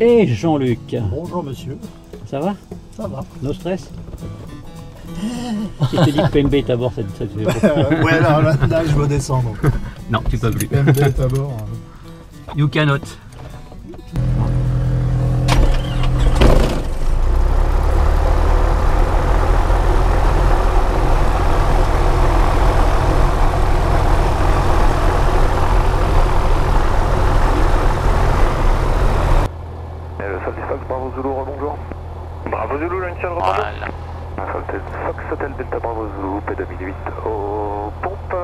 Et Jean-Luc. Bonjour monsieur. Ça va? Ça va. No stress? Si je te dis que PMB est à bord, ça te fait ouais, là, je veux descendre. Non, tu peux plus. PMB est à bord. You cannot. Le sol des Fox, Bravo Zulu, rebonjour. Bravo Zulu, Lancial, rebonjour. Voilà. Sol des Fox, Hotel Delta Bravo Zulu, P2008 aux pompes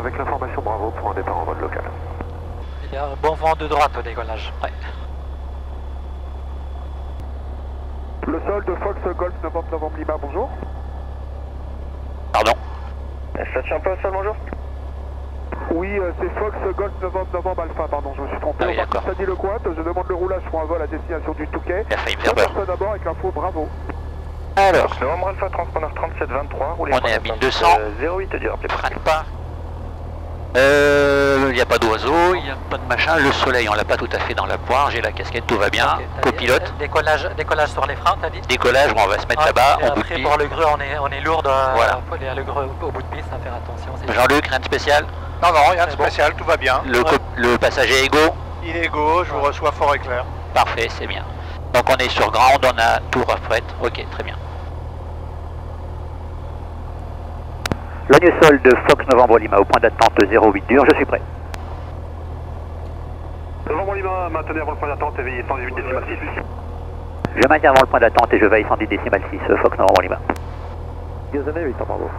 avec l'information Bravo pour un départ en mode local. Il y a un bon vent de droite au décollage. Ouais. Le sol de Fox Golf Novembre Lima, bonjour. Pardon? Ça tient pas au sol, bonjour? Oui, c'est Fox Golf Novembre Alpha, pardon, je me suis trompé. Ah oui, d'accord. Sadi Le Quat, je demande le roulage pour un vol à destination du Touquet. Il a failli me faire peur. Personne à bord avec l'info Bravo. Alors, Novembre Alpha, transpondeur 3723, roulez on est à 1200. 08 dur, freine pas. Il n'y a pas d'oiseau, il n'y a pas de machin. Le soleil, on l'a pas tout à fait dans la poire. J'ai la casquette, tout va bien. Ok, t'as dit, Copilote. décollage sur les freins, t'as dit? Décollage, on va se mettre Ah, là-bas. et On bout de après piste. pour le grue, on est lourd. Voilà. Faut aller à le grue au bout de piste, à faire attention. Jean-Luc, rien de spécial? Non, rien de spécial, tout va bien. Le passager est égaux? Il est égaux, je vous reçois fort et clair. Parfait, c'est bien. Donc on est sur ground, on a tout refret. Ok, très bien. L'agneau sol de Fox Novembre Lima au point d'attente 08 dur, je suis prêt. Novembre Lima, maintenez avant le point d'attente, éveillé 118 décimal 6. Je maintiens avant le point d'attente et je veille 110 décimal 6, Fox Novembre Lima. Gazonnet, 8 ans, bravo.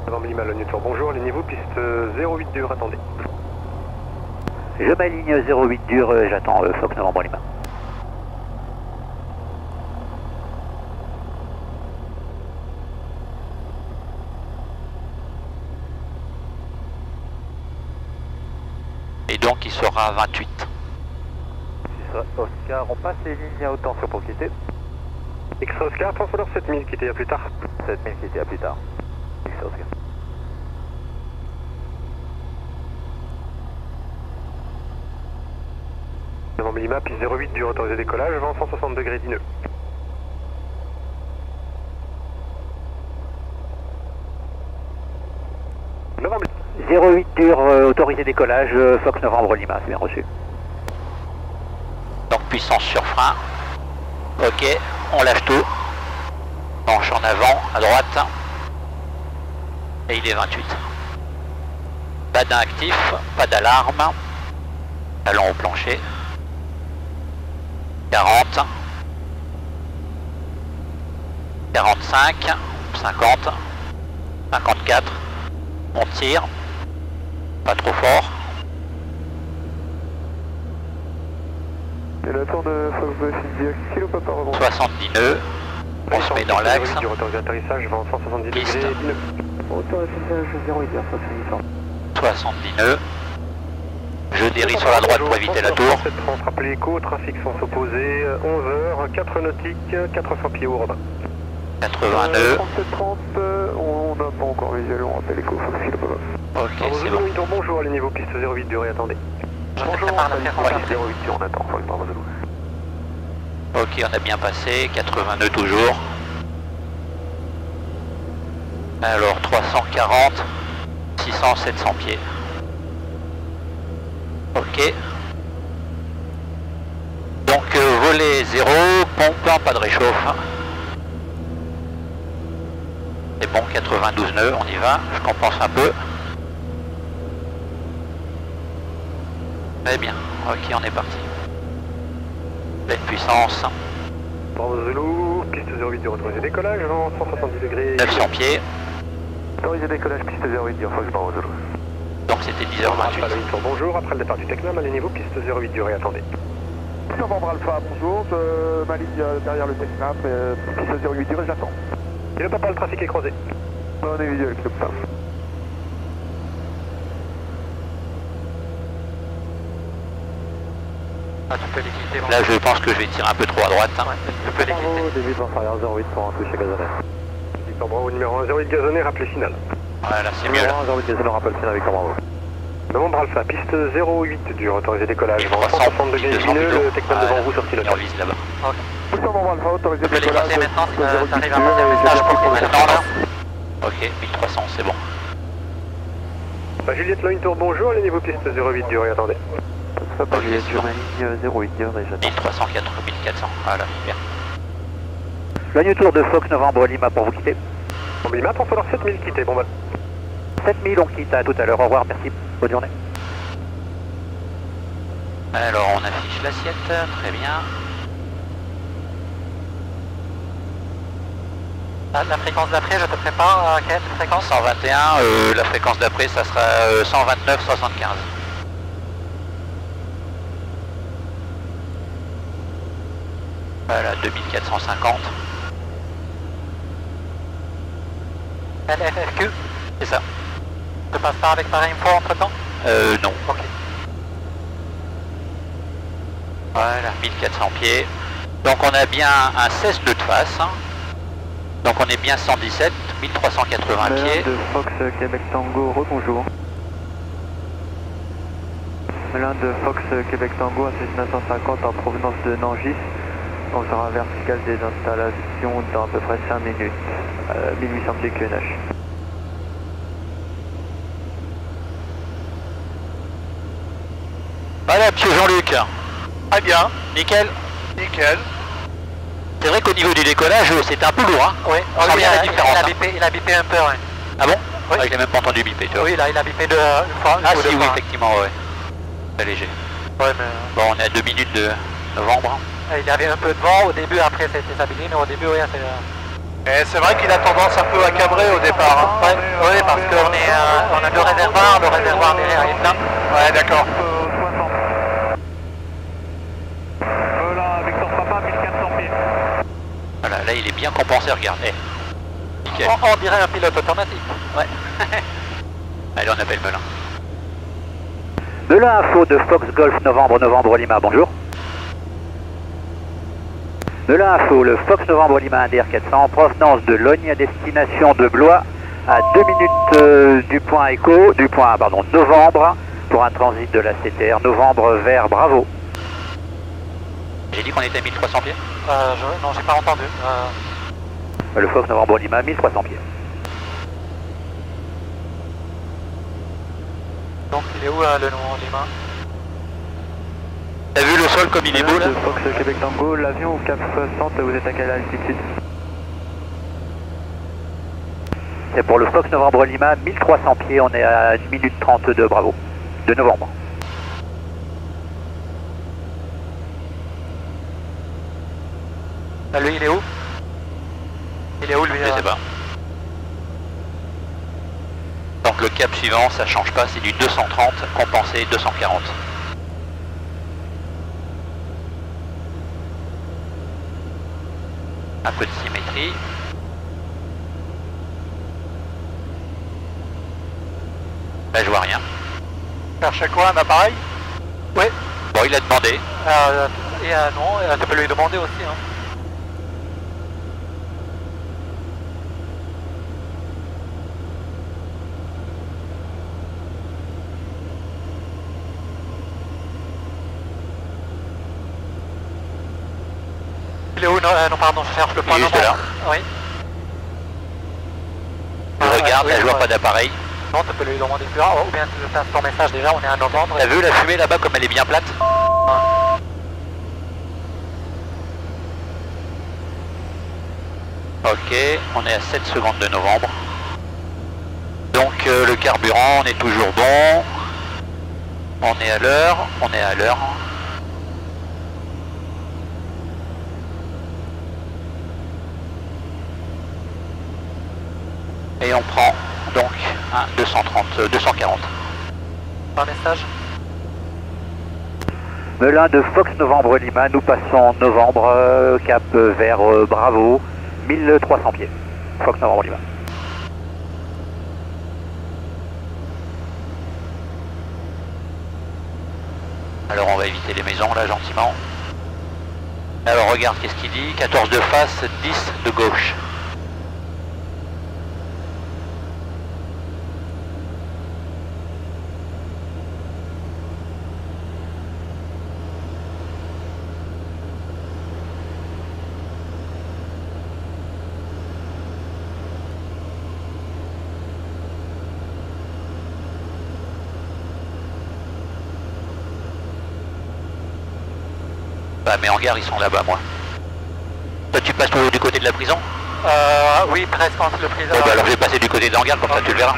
Novembre Lima, le Newton, bonjour, alignez-vous, piste 08 dur, attendez. Je m'aligne 08 dur, j'attends Fox Novembre Lima. Et donc il sera à 28. Oscar, on passe les lignes à haute tension pour quitter. Extra Oscar, transpondeur 7000, quittez à plus tard. 7000, quittez à plus tard. Extra Oscar. Novembre Lima, piste 08 dur, autorisé décollage, vent 160 degrés d'ineux. Novembre 08 dur, autorisé décollage, Fox Novembre Lima, c'est bien reçu. Donc puissance sur frein. Ok, on lâche tout. Penche en avant, à droite. Et il est 28. Pas d'inactif, pas d'alarme. Allons au plancher. 40. 45. 50. 54. On tire. Pas trop fort. Et le tour de Fox Golf kilo papa rebond. 70 nœuds. On se met dans l'axe. Du retour d'atterrissage, vent 170 Piste. degrés d'ineux. Retour d'atterrissage 08 dur, Fox uniforme. 70 nœuds. Je dérive sur la droite pour éviter la tour. 730, rappelez écho, trafic sens opposé, 11h, 4 nautiques, 400 pieds au Robin. 80 nœuds. 3730, on n'a pas encore visuel, on rappelle écho, Fox kilo papa. Ok, c'est bon. Zulu, bonjour, alignez-vous, piste 08 dur et attendez. Bonjour, prépare la piste 08 dur, on attend, Fox Bravo Zulu. Ok, on a bien passé. 80 nœuds toujours. Alors 340, 600, 700 pieds. Ok. Donc volet 0, pompe, pas de réchauffe. C'est bon, 92 nœuds, on y va. Je compense un peu. Très bien. Ok, on est parti. Pleine puissance. Bravo Zulu, piste 08 dur, autorisé décollage, vent 170 degrés. 900 pieds. Autorisé décollage, piste 08 dur, Fox Bravo Zulu. Donc c'était 10h28. Alpha, le bonjour, après le départ du Tecnam, alignez-vous, piste 08 dur et attendez. Novembre Alpha, bonjour, je m'aligne derrière le Tecnam, piste 08 dur et j'attends. Et le papa, le trafic est croisé. On est visuel, le papa. Ah, tu peux les quitter. Là je pense que je vais tirer un peu trop à droite. Hein. Tu peux les quitter. Bravo, début de arrière 08 pour un toucher gazonnet. Victor Bravo, numéro 1, 08 gazonnet, rappelez signal. Voilà, c'est mieux là. Numéro 1, 08 gazonnet, rappel signal, Victor Bravo. Novembre Alpha, piste 08 dur, autorisé décollage. 160 degrés lumineux, le Tecnam devant vous, sortie Et on locale. vise là-bas. Novembre Alpha, autorisé Tu peux les décollage. passer maintenant si tu arrives à dur, passer un message pour qu'on Maintenant là. Ok, 1300, c'est bon. Juliette Line Tour, bonjour, alignez-vous piste 08 dur et attendez. Ça pas Juliette sur ma ligne 08 dur déjà. 1304, 1400, voilà, bien. Ligne Tour de Fox Novembre Lima pour vous quitter. Bon, il m'a pour falloir 7000 quitter, bon bah. 7000, on quitte, à tout à l'heure, au revoir, merci, bonne journée. Alors on affiche l'assiette, très bien. La fréquence d'après, je te prépare à quelle fréquence? 121, la fréquence d'après ça sera 129,75. Voilà, 2450. LFFQ? C'est ça. Tu passes pas avec pareil info entre temps? Non. Ok. Voilà, 1400 pieds. Donc on a bien un cesse-le de face. Hein. Donc on est bien 117, 1380 pieds. de Fox Québec Tango, rebonjour. L'un de Fox Québec Tango, à 950 en provenance de Nangis. On sera vertical des installations dans à peu près 5 minutes. 1800 pieds QNH. Voilà, monsieur Jean-Luc. Très bien, Nickel. nickel. C'est vrai qu'au niveau du décollage, c'était un peu lourd. Hein. Oui, On sent bien la différence. il a bipé un peu, ouais. Ah bon? Oui. Ah, je l'ai même pas entendu biper, tu vois. Oui, là, il a bipé une fois. Ah ou si, deux oui, fois. effectivement, ouais. Très léger. Ouais, mais Bon, on est à 2 minutes de novembre. il y avait un peu de vent au début, après ça a été stabilisé, mais au début, oui, c'est... Et c'est vrai qu'il a tendance un peu à cabrer au départ. Hein. Oui, parce qu'on est, on a deux réservoirs, le réservoir derrière est plein. Ouais, d'accord. 60. Là, Victor Papa, 1400 pieds. Voilà, là il est bien compensé, regarde. Eh, nickel. On dirait un pilote automatique. Ouais. Allez, on appelle Melun. De l'info de Fox Golf Novembre Lima, bonjour. De l'info, le Fox Novembre Lima Indir 400, provenance de Logne à destination de Blois, à 2 minutes du point Novembre, pour un transit de la CTR, Novembre vers Bravo. J'ai dit qu'on était à 1300 pieds. Non, j'ai pas entendu. Le Fox Novembre Lima, 1300 pieds. Donc il est où le nom Lima? T'as vu le sol comme il est beau là? De Fox Québec Tango, l'avion au Cap 60, vous êtes à quelle altitude? C'est pour le Fox Novembre Lima, 1300 pieds, on est à 1 minute 30 de Bravo, de novembre. Lui, il est où? Il est où lui? Je sais pas. Donc le cap suivant, ça change pas, c'est du 230, compensé 240. Un peu de symétrie. Là je vois rien. Cherchez quoi, un appareil? Oui. Bon, il a demandé. Non, tu peux lui demander aussi. Hein. Il est où? Non, pardon, je cherche le point Il est juste novembre. là. Oui. Je regarde, là je vois pas d'appareil. Non, tu peux lui demander plus. Ou bien tu fasses ton message déjà, on est à novembre. T'as vu la fumée là-bas comme elle est bien plate? Ok, on est à 7 secondes de novembre. Donc le carburant, on est toujours bon. On est à l'heure, on est à l'heure. Et on prend donc un 240. Un message. Melun de Fox Novembre Lima, nous passons novembre, cap vers Bravo, 1300 pieds. Fox Novembre Lima. Alors on va éviter les maisons là gentiment. Alors regarde qu'est-ce qu'il dit, 14 de face, 10 de gauche. Bah mes hangars ils sont là-bas moi. Toi tu passes toujours du côté de la prison? Oui, presque entre le prison. Bon bah alors je vais passer du côté de l'hangar comme ça tu le verras.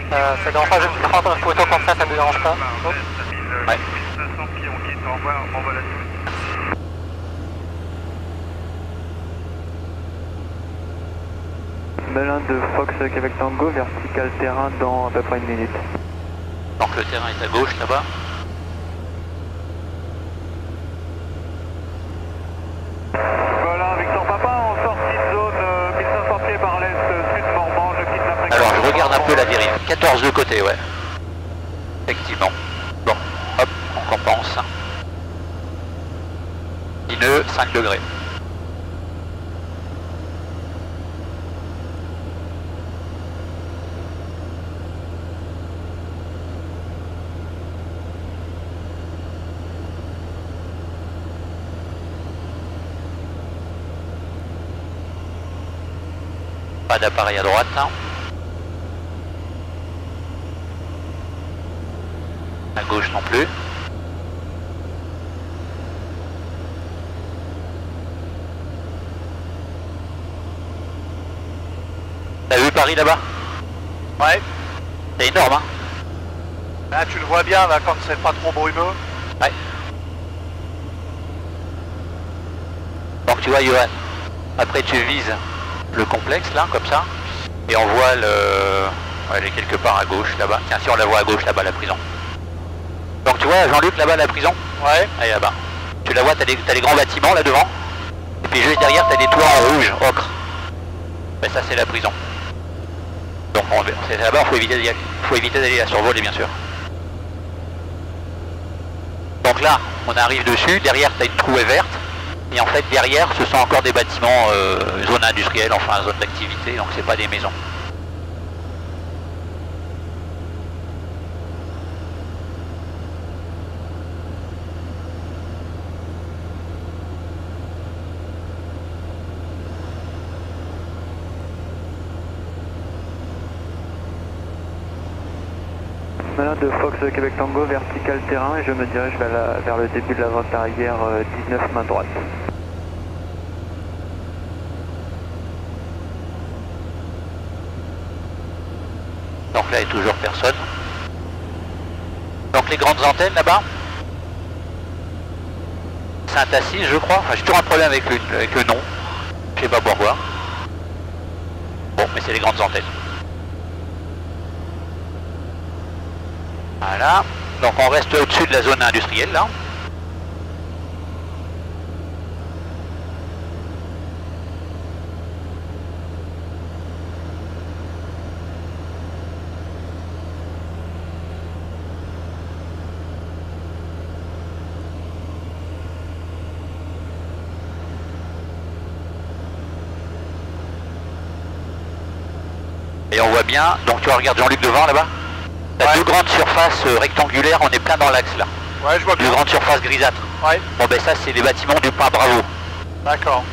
Ça dérange pas, je vais prendre une photo comme ça me dérange pas. Ouais. Melun de Fox Québec Tango, vertical terrain dans à peu près 1 minute. Donc le terrain est à gauche là-bas. Voilà, Victor Papa, en sortie de zone 1500 pieds par l'est, sud Morvan, je quitte la fréquence. Alors je regarde un peu la dérive. 14 de côté, ouais. Effectivement. Bon, hop, on compense. 10 nœuds, 5 degrés. Pas d'appareil à droite. À gauche non plus. T'as vu Paris là-bas? Ouais. C'est énorme hein. Là, tu le vois bien, là, quand c'est pas trop brumeux. Ouais. Donc tu vois Johan, après tu vises le complexe là, comme ça, et on voit le... elle est quelque part à gauche là-bas. Tiens, si on la voit à gauche là-bas, la prison. Donc tu vois Jean-Luc là-bas, la prison? Ouais. Allez là-bas. Tu la vois, t'as des grands bâtiments là devant, et puis juste derrière t'as des toits en rouge, ocre. Ben ça c'est la prison. Donc c'est là-bas, faut éviter d'aller la survoler bien sûr. Donc là, on arrive dessus, derrière t'as une trouée verte, et en fait derrière ce sont encore des bâtiments zone industrielle, enfin zone d'activité, donc c'est pas des maisons. Melun de Fox Québec Tango, vertical terrain, et je me dirige vers le début de la vente arrière 19 main droite. Donc là il n'y a toujours personne. Donc les grandes antennes là-bas, Saint-Assis je crois, enfin j'ai toujours un problème avec le nom, je sais pas pourquoi. Bon mais c'est les grandes antennes. Voilà, donc on reste au-dessus de la zone industrielle là. Et on voit bien, donc tu regardes Jean-Luc devant là-bas. T'as deux grandes surfaces rectangulaires, on est plein dans l'axe là. Ouais, je vois bien. Deux grandes surfaces grisâtres. Ouais. Bon ben ça c'est les bâtiments du point Bravo. D'accord.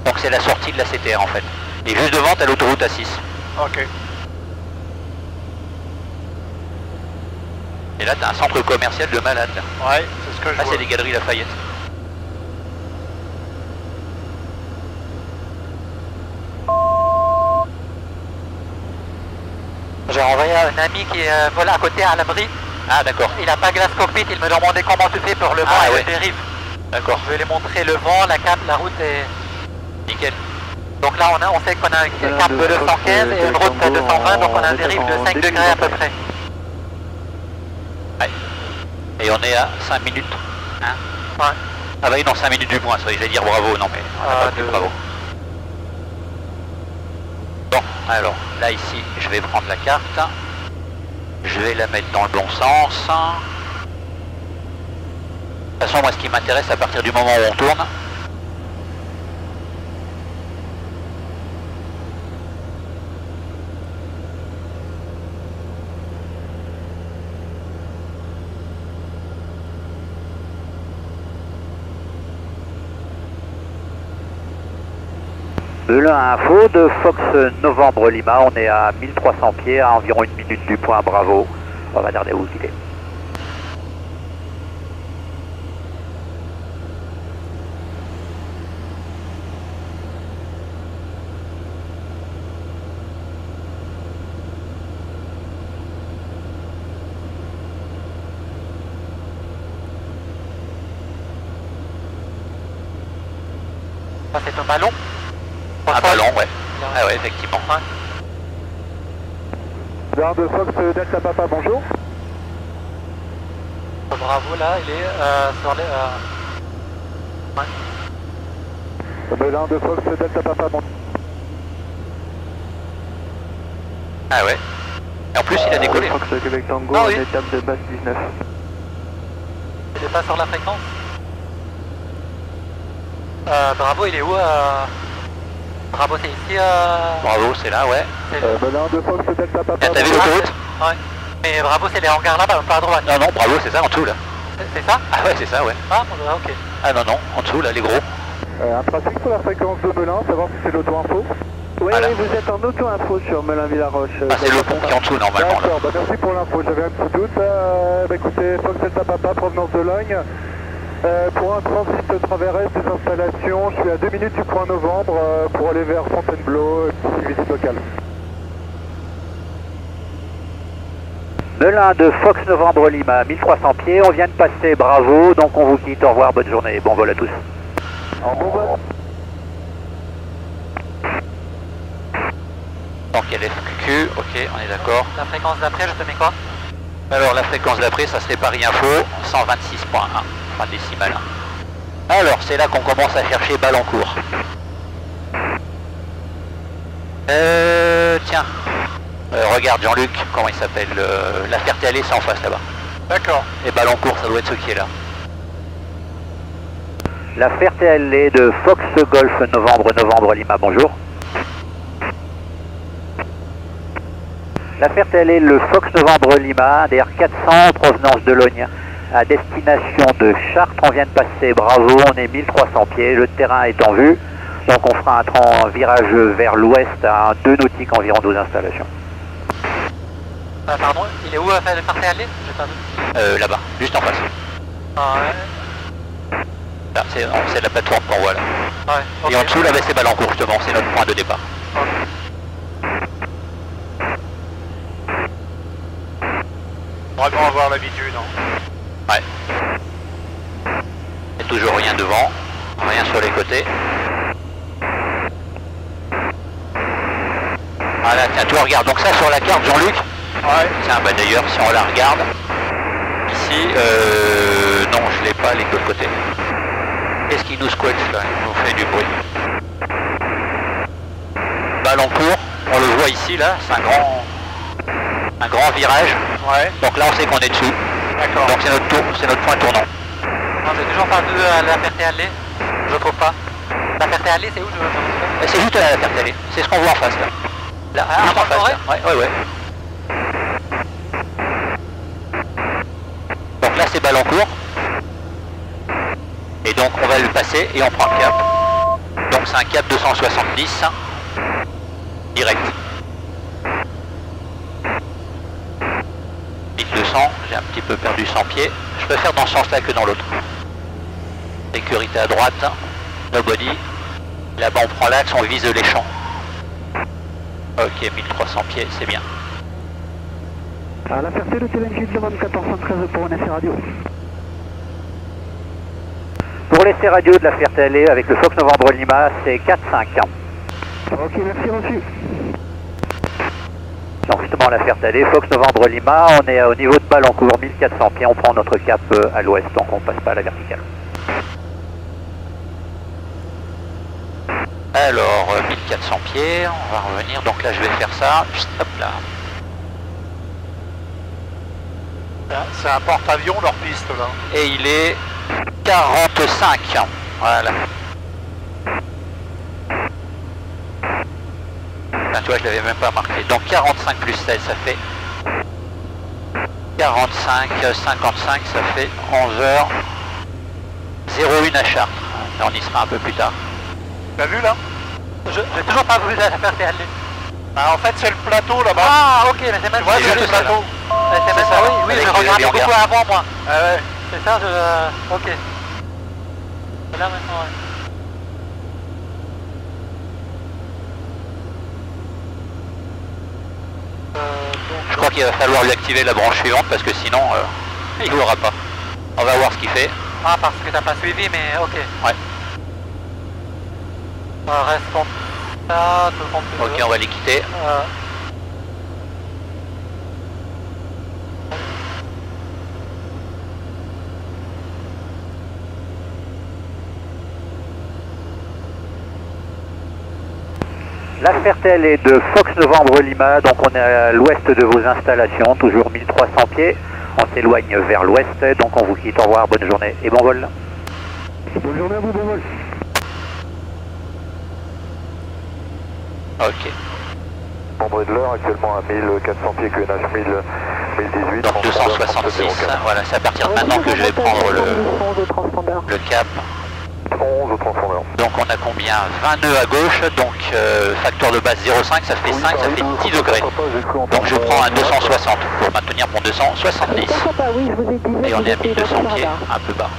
Donc c'est la sortie de la CTR en fait. Et juste devant t'as l'autoroute A6. Ok. Et là t'as un centre commercial de malade là. Ouais, c'est ce que je Là vois. c'est les Galeries Lafayette. J'ai envoyé un ami qui vole à côté à l'abri. Ah d'accord. Il n'a pas glace cockpit, il me demandait comment tu fais pour le vent et ouais. le dérive. D'accord. Je vais lui montrer le vent, la carte, la route et... Nickel. Donc là on sait qu'on a une carte de 215 et une route de 220, donc on a un dérive de 5 degrés à peu près. Ouais. Et on est à 5 minutes. Hein Ouais. Ah bah oui non 5 minutes du point, ça j'allais dire bravo, non mais on a pas plus bravo. Bon, alors là ici je vais prendre la carte. Je vais la mettre dans le bon sens. De toute façon moi ce qui m'intéresse à partir du moment où on tourne, Melun Info de Fox Novembre Lima, on est à 1300 pieds, à environ 1 minute du point Bravo. On va regarder où il est. Ça c'est un ballon. Un ballon, ouais. Ah ouais, effectivement. Gare de Fox Delta Papa, bonjour. Bravo, là, il est sur les... Belin de Fox Delta Papa, bonjour. Ah ouais. Et en plus, il a décollé. Fox Québec Tango, Ah oui. en étape de base 19. Il est pas sur la fréquence. Bravo, il est où Bravo, c'est ici. Bravo, c'est là, ouais. Belin de Fox Delta Papa. T'as vu l'autoroute? Ouais. Mais Bravo, c'est les hangars là-bas, pas à droite. Non, non, Bravo, c'est ça, en dessous, là. C'est ça? Ah ouais, c'est ça, ouais. Ah, ok. Ah non, non, en dessous, là, les gros. Un trafic sur la fréquence de Belin, savoir si c'est l'auto-info. Oui, Voilà. oui, vous êtes en auto-info sur Melun-Villaroche. Ah, c'est le pont qui est en dessous, normalement, là. D'accord, merci pour l'info, j'avais un petit doute. Écoutez, Fox Delta Papa, provenance de Logne. Pour un transit travers est des installations, je suis à 2 minutes du point novembre pour aller vers Fontainebleau, petite visite locale. Melun de Fox Novembre Lima, 1300 pieds, on vient de passer, bravo, donc on vous quitte, au revoir, bonne journée, bon vol à tous. En bon vol. Donc il y a l'FQQ, ok, on est d'accord. La fréquence d'après, je te mets quoi? Alors la fréquence d'après, ça serait Paris Info, 126.1, enfin décimal 1. Alors c'est là qu'on commence à chercher Ballancourt. Tiens, regarde Jean-Luc, comment il s'appelle, la Ferté-Allée, c'est en face là-bas. D'accord. Et Ballancourt, ça doit être ce qui est là. La Ferté-Allée de Fox Golf Novembre Lima, bonjour. La Ferté-Allée, le Fox Novembre Lima, DR400, provenance de Logne, à destination de Chartres, on vient de passer, bravo, on est 1300 pieds, le terrain est en vue, donc on fera un virage vers l'ouest à 2 nautiques environ 12 installations. Pardon, il est où le parti aller? J'ai pas vu. Là-bas, juste en face. Ah ouais. Là, c'est la plateforme qu'on voit là. Ouais, ok. Et en dessous, là, c'est Ballancourt justement, c'est notre point de départ. Vraiment avoir l'habitude, hein. Ouais. Il n'y a toujours rien devant, rien sur les côtés. Voilà, tiens, toi regarde, donc ça sur la carte Jean-Luc. Ouais. Tiens, bah d'ailleurs, si on la regarde, ici, non, je l'ai pas, les deux côtés. Qu'est-ce qui nous squelche là? Il nous fait du bruit. Ballancourt, on le voit ici là, c'est un grand virage. Ouais. Donc là on sait qu'on est dessus. D'accord. Donc c'est notre tour, c'est notre point tournant. Non, j'ai toujours pas vu la Ferté-Allée. Je trouve pas. La Ferté-Allée, c'est où je... Et c'est juste là la Ferté-Allée, c'est ce qu'on voit en face là. Là, juste en face là. Ouais. Donc là c'est Ballancourt. Et donc on va le passer et on prend le cap. Donc c'est un cap 270 direct. 1200, j'ai un petit peu perdu 100 pieds. Je préfère dans ce sens-là que dans l'autre. Sécurité à droite, nobody. Là-bas on prend l'axe, on vise les champs. Ok, 1300 pieds, c'est bien. À la Ferté, le challenge demande 1413 pour un essai radio. Pour l'essai radio de la Ferté-Allée avec le Fox Novembre Lima, c'est 4-5. Ok, merci, reçu. Donc justement la Ferté-Allée, Fox Novembre Lima, on est au niveau de Ballancourt, 1400 pieds, on prend notre cap à l'ouest, donc on passe pas à la verticale. Alors, 1400 pieds, on va revenir, donc là je vais faire ça, hop là. C'est un porte-avions leur piste là. Et il est 45, voilà. Ah, tu vois, je l'avais même pas marqué. Donc 45 plus 16, ça fait 45, 55, ça fait 11h01 à Chartres. Mais on y sera un peu plus tard. T'as vu là? J'ai toujours pas vu la Ferté-Allée. Ah, en fait c'est le plateau là-bas. Ah, ok, mais c'est même Tu vois, c'est c'est le juste ça, plateau. C'est même ça, oui, avec je les regardais beaucoup hangars. avant moi. Ah ouais. C'est ça, ok. C'est là maintenant, ouais. Je crois qu'il va falloir lui activer la branche suivante parce que sinon il ne l'aura pas. On va voir ce qu'il fait. Ah, parce que t'as pas suivi, mais ok. Ouais. Reste contre ça, tout le monde plus. Ok, on va les quitter. La Fertel est de Fox Novembre Lima, donc on est à l'ouest de vos installations, toujours 1300 pieds. On s'éloigne vers l'ouest, donc on vous quitte. Au revoir, bonne journée et bon vol. Bonne journée à vous, bon vol. Ok. Membre de l'heure actuellement à 1400 pieds QNH 1018. Donc 266, voilà, c'est à partir de maintenant que je vais prendre le cap. 11 au transpondeur. Donc on a combien? 20 nœuds à gauche, donc facteur de base 0,5, ça fait 5, ça fait 10 degrés. Donc je prends un 260 pour maintenir mon 270. Et on est à 1200 pieds, un peu bas.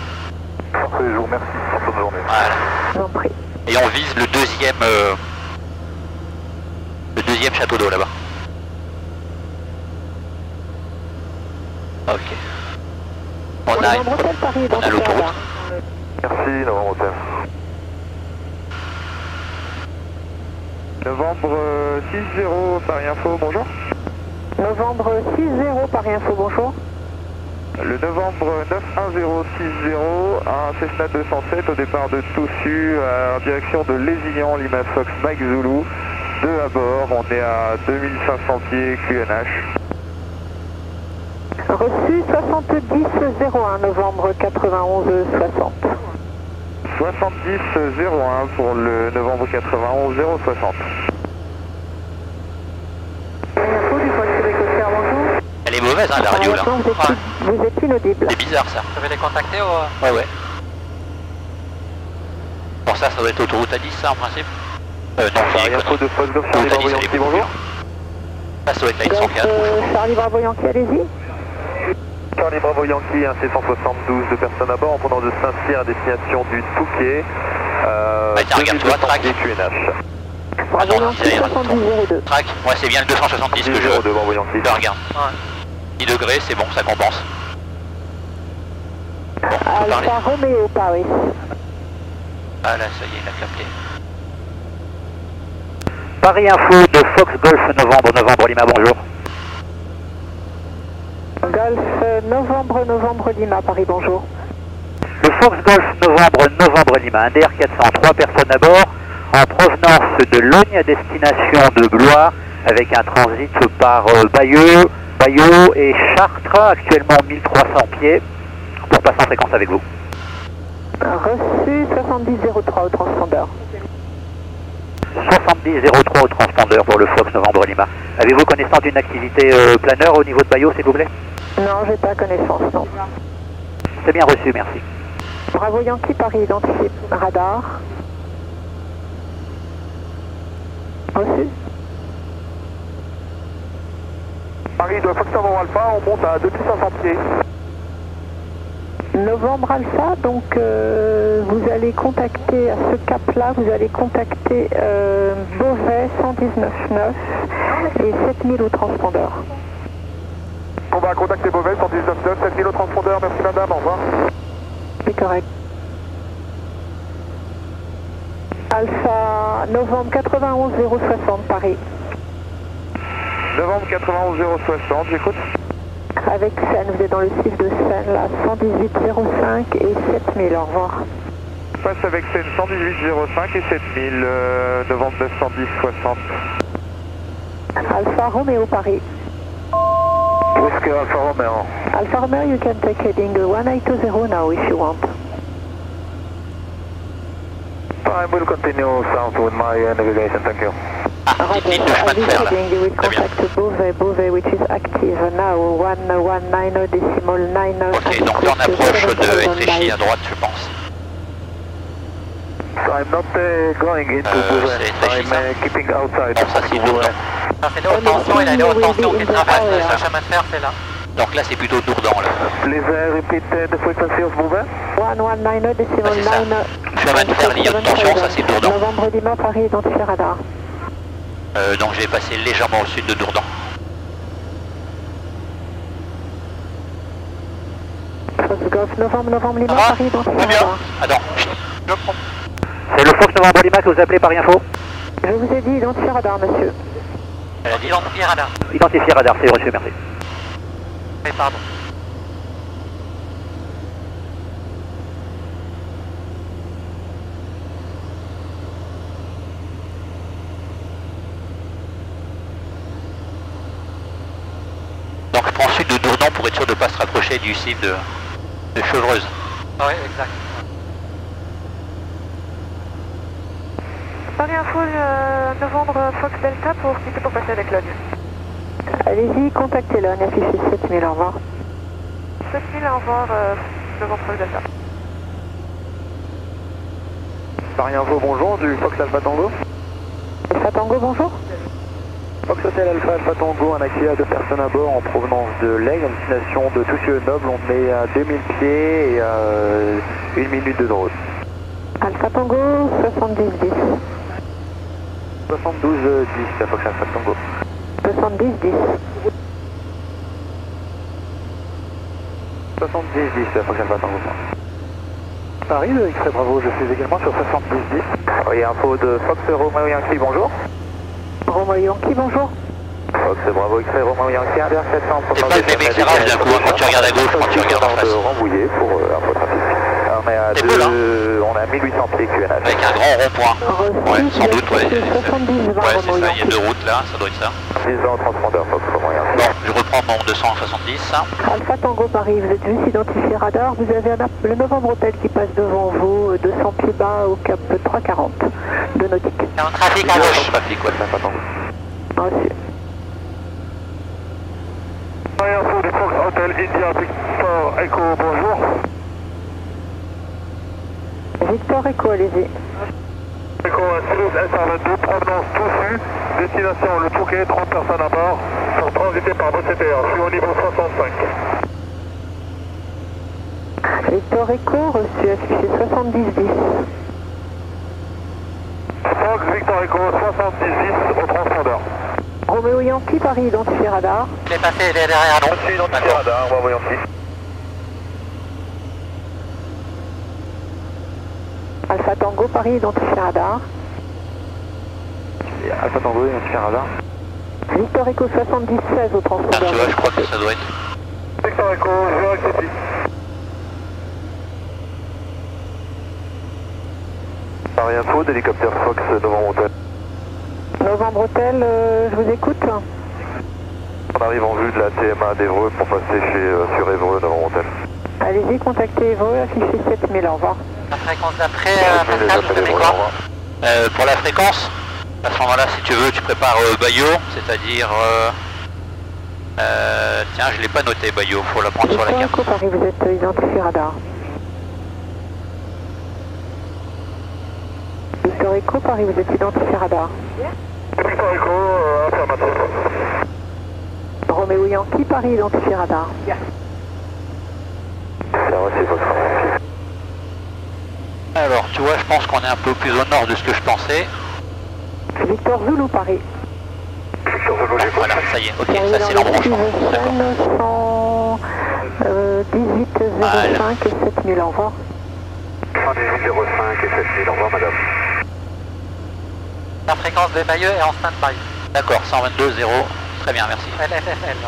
Parfait, je vous remercie. Bonne journée. Voilà. Et on vise le deuxième château d'eau là-bas. Ok. On a l'autoroute. Merci, Novembre Hôtel. Novembre 60 Paris Info, bonjour. Novembre 60 Paris Info, bonjour. Le novembre 91060, un Cessna 207 au départ de Toussus en direction de Lézignan, Lima Fox Mike Zulu. 2 à bord, on est à 2500 pieds QNH. Reçu 7001, novembre 91 60. 7001 pour le novembre 91 060. Elle est mauvaise hein, la radio là. Vous êtes inaudible. C'est bizarre ça. Vous avez les contacter ou... Ouais. Pour ça doit être autoroute A10 ça en principe. Non, Paris Info de Fox Golf, Charlie Bravo Yankee, bonjour. Ça doit être la 104. Charlie Bravo Yankee, allez-y. Charlie Bravo Yankee, un C172 de personnes à bord en provenance de Saint-Cyr à destination du Touquet. Regarde, tu vois, track. QNH. Bravo Yankee, 7002. Track, ouais c'est bien le 270 que je regarde. 10 degrés, c'est bon, ça compense. Bon, on peut parler. Alpha Romeo Paris. Ah là, ça y est, il a capté. Paris Info de Fox Golf Novembre Lima, bonjour. Golf Novembre Lima, Paris, bonjour. Le Fox Golf Novembre Lima, un DR400, 3 personnes à bord, en provenance de Logne à destination de Blois, avec un transit par Bayeux et Chartres, actuellement 1300 pieds, pour passer en fréquence avec vous. Reçu 7003 au transpondeur. 7003 au transpondeur pour le Fox Novembre Lima. Avez-vous connaissance d'une activité planeur au niveau de Bayeux, s'il vous plaît? Non, j'ai pas connaissance, non. C'est bien reçu, merci. Bravo Yankee, Paris identifié. Radar. Reçu. Paris de Fox Novembre Alpha, on monte à 2500 pieds. Novembre Alpha, donc vous allez contacter à ce cap-là, vous allez contacter Beauvais 119.9 et 7000 au transpondeur. On va contacter Beauvais 119.9, 7000 au transpondeur, merci madame, au revoir. C'est correct. Alpha, novembre 91 060 Paris. Novembre 91 060, j'écoute. Avec Seine, vous êtes dans le site de Seine, là, 118.05 et 7000, au revoir. Passe avec Seine 118.05 et 7000, novembre 910 60. Alpha Romeo Paris. Whiskey Alpha Romeo. Alpha Romeo, you can take heading 1820 now if you want. I will continue south with my navigation, thank you. Petite ligne de chemin de fer là. You will Très bien. contact Beauvais, which is active now, 119.9. Ok, donc là on approche de Étréchy à droite je pense. So I'm not going into Beauvais, c'est I'm keeping outside. Bon ça c'est Dourdan. C'est de haute tension et la haute tension qui traverse le chemin de fer, c'est là. Donc là c'est plutôt Dourdan là. Please repeat the frequency of Beauvais. 119.9. Chemin de fer ligne haute tension, ça c'est Dourdan. Novembre Lima, Paris, identifié radar. Donc je vais passer légèrement au sud de Dourdan. Golf, Novembre Lima, Ça va? Paris, identifié Très bien. radar. Attends, je prends. C'est le Fox Novembre Lima que vous appelez par info? Je vous ai dit identifier radar, monsieur. Elle a dit identifier radar. Identifier radar, c'est reçu, merci. Mais pardon. Donc je prends sud de Dourdan pour être sûr de ne pas se rapprocher du cible de Chevreuse. Oui, exact. Paris Info, novembre Fox Delta pour quitter pour passer avec Logne. Allez-y, contactez Logne, affiché 7000, au revoir. 7000, au revoir, novembre Fox Delta. Paris Info, bonjour, du Fox Alpha Tango. Alpha Tango, bonjour. Fox Hotel Alpha Alpha Tango, un accueil à 2 personnes à bord en provenance de l'Aigle, en destination de Toussieux-Noble. On met à 2000 pieds et à 1 minute de route. Alpha Tango, 70-10. 72-10, Fox Alpha Tango. 70-10. 70-10, Fox Alpha Tango. Paris, le X-Ray Bravo, je suis également sur 70-10. Oui, info de Fox Romeo Yankee, bonjour. Romeo Yankee, bonjour. Fox Bravo X-Ray Romeo Yankee, 1 700. C'est pas le même éclairage d'un coup, quand tu regardes à gauche, quand tu regardes en face. Rambouillet pour infotrafic. On est à C'est beau, hein. on est à 1800 pieds QNH. Avec un grand rond-point. Ouais, sans doute, ouais. 70-20, Ouais, c'est Romeo ça, il y a Yankee. 2 routes là, ça doit être ça. 10 ans transpondeur Fox Romeo Yankee. Bon, je reprends mon 270. Alpha Tango Paris, vous êtes juste identifié radar, vous avez le Novembre Hôtel qui passe devant vous, 200 pieds bas au cap 340 de nautique. C'est un trafic à gauche. Trafic, ouais. Reçu. Paris Info du Fox Hotel India Victor Echo, bonjour. Victor Echo, allez-y. Echo, Toulouse SR22, provenance Toussus, destination le Touquet, 30 personnes à bord, sont transitées par BCTR, je suis au niveau 65. Victor Echo, reçu, affiché 70-10. Fox Victor Echo, 70-10 au transpondeur. Romeo Yankee Paris, identifié radar. Il est passé, il est derrière nous. Je suis identifié radar, Romeo Yankee. Alpha Tango Paris, identifié radar. Alpha Tango, identifié radar. Victor Echo 70-16 au Ah, transpondeur. tu vois, je crois que ça doit être. Victor Echo, je rectifie. Paris Info, d'hélicoptère Fox Novembre Hôtel. Novembre Hôtel, je vous écoute. On arrive en vue de la TMA d'Evreux pour passer sur Évreux Novembre Hôtel. Allez-y, contactez Évreux, affiché 7000, au revoir. La fréquence d'après, Pascal, vous donnez quoi? Pour la fréquence, à ce moment-là, si tu veux, tu prépares Bayo, c'est-à-dire... tiens, je l'ai pas noté, Bayo, faut la prendre sur la Victor carte. Echo Paris, vous êtes identifié radar. Victor Echo Paris, vous êtes identifié radar. Victor Echo, affirmatif. Romeo Yankee Paris, identifié radar. Bien reçu, Fox Romeo Yankee. Alors, tu vois, je pense qu'on est un peu plus au nord de ce que je pensais. Victor Zulu Paris. Victor Zulu, j'écoute. Voilà, ça y est, ok, ça c'est l'embranchement. D'accord. 1805 et 7000, au revoir. 1805 et 7000, au revoir madame. La fréquence des Bayeux est en stand-by. D'accord, 122-0, très bien, merci. LFFL.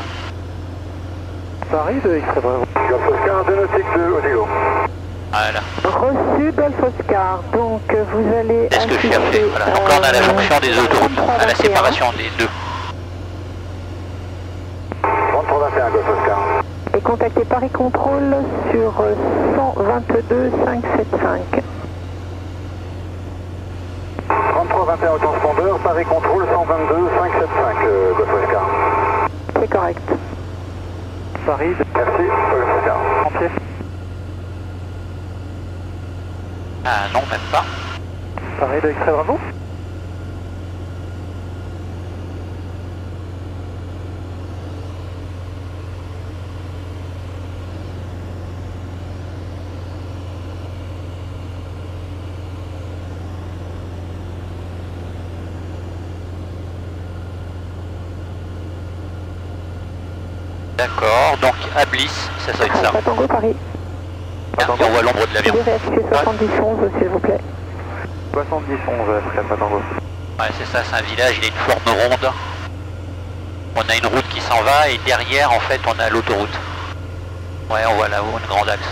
Paris, le X-Ray Bravo. Golf Oscar, 2 nautique de Odigo. Voilà, Reçu Golf Oscar, donc vous allez c'est ce que je cherchais. Voilà. Donc là on a la jonction des autoroutes, à la séparation des deux. 3321 Golf Oscar. et contactez Paris Contrôle sur 122 575. 3321 au transpondeur, Paris Contrôle 122 575 Golf Oscar. C'est correct. Paris, Merci, Golf Oscar. entier. Ah non, même pas. Paris, le X-Ray Bravo. D'accord, donc à Bliss, ça doit être ça. Tango Paris. Tiens, on voit l'ombre de l'avion. Vous devez afficher 7011 s'il vous plaît. 70-11, Alpha Tango. Ouais, c'est ça, c'est un village, il a une forme ronde. On a une route qui s'en va et derrière, en fait, on a l'autoroute. Ouais, on voit là-haut, un grand axe.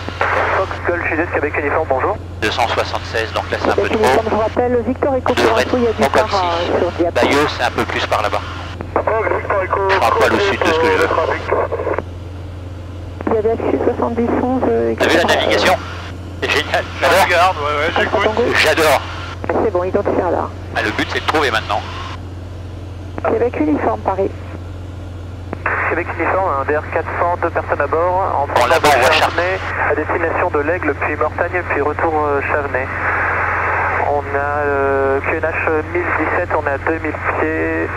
Fox Golf Sud-Est, Québec Uniforme, bonjour. 276, donc là c'est un peu Québec trop. Uniforme, je vous rappelle, Victor Echo pour Devrait info, il y a du être car comme si. sur Dieppe. Bayeux, c'est un peu plus par là-bas. Je suis un poil au sud de ce que je veux. Vous avez affiché 70-11. T'as vu la navigation? C'est génial. Je regarde, ouais, j'écoute. J'adore. C'est bon, identifié là. Ah, le but c'est de trouver maintenant. Québec Uniforme, Paris. Québec Uniforme, un DR400, 2 personnes à bord, en Bon, là-bas, on voit Chavenay, à destination de l'Aigle, puis Mortagne, puis retour Chavenay. On a QNH 1017, on est à 2000 pieds,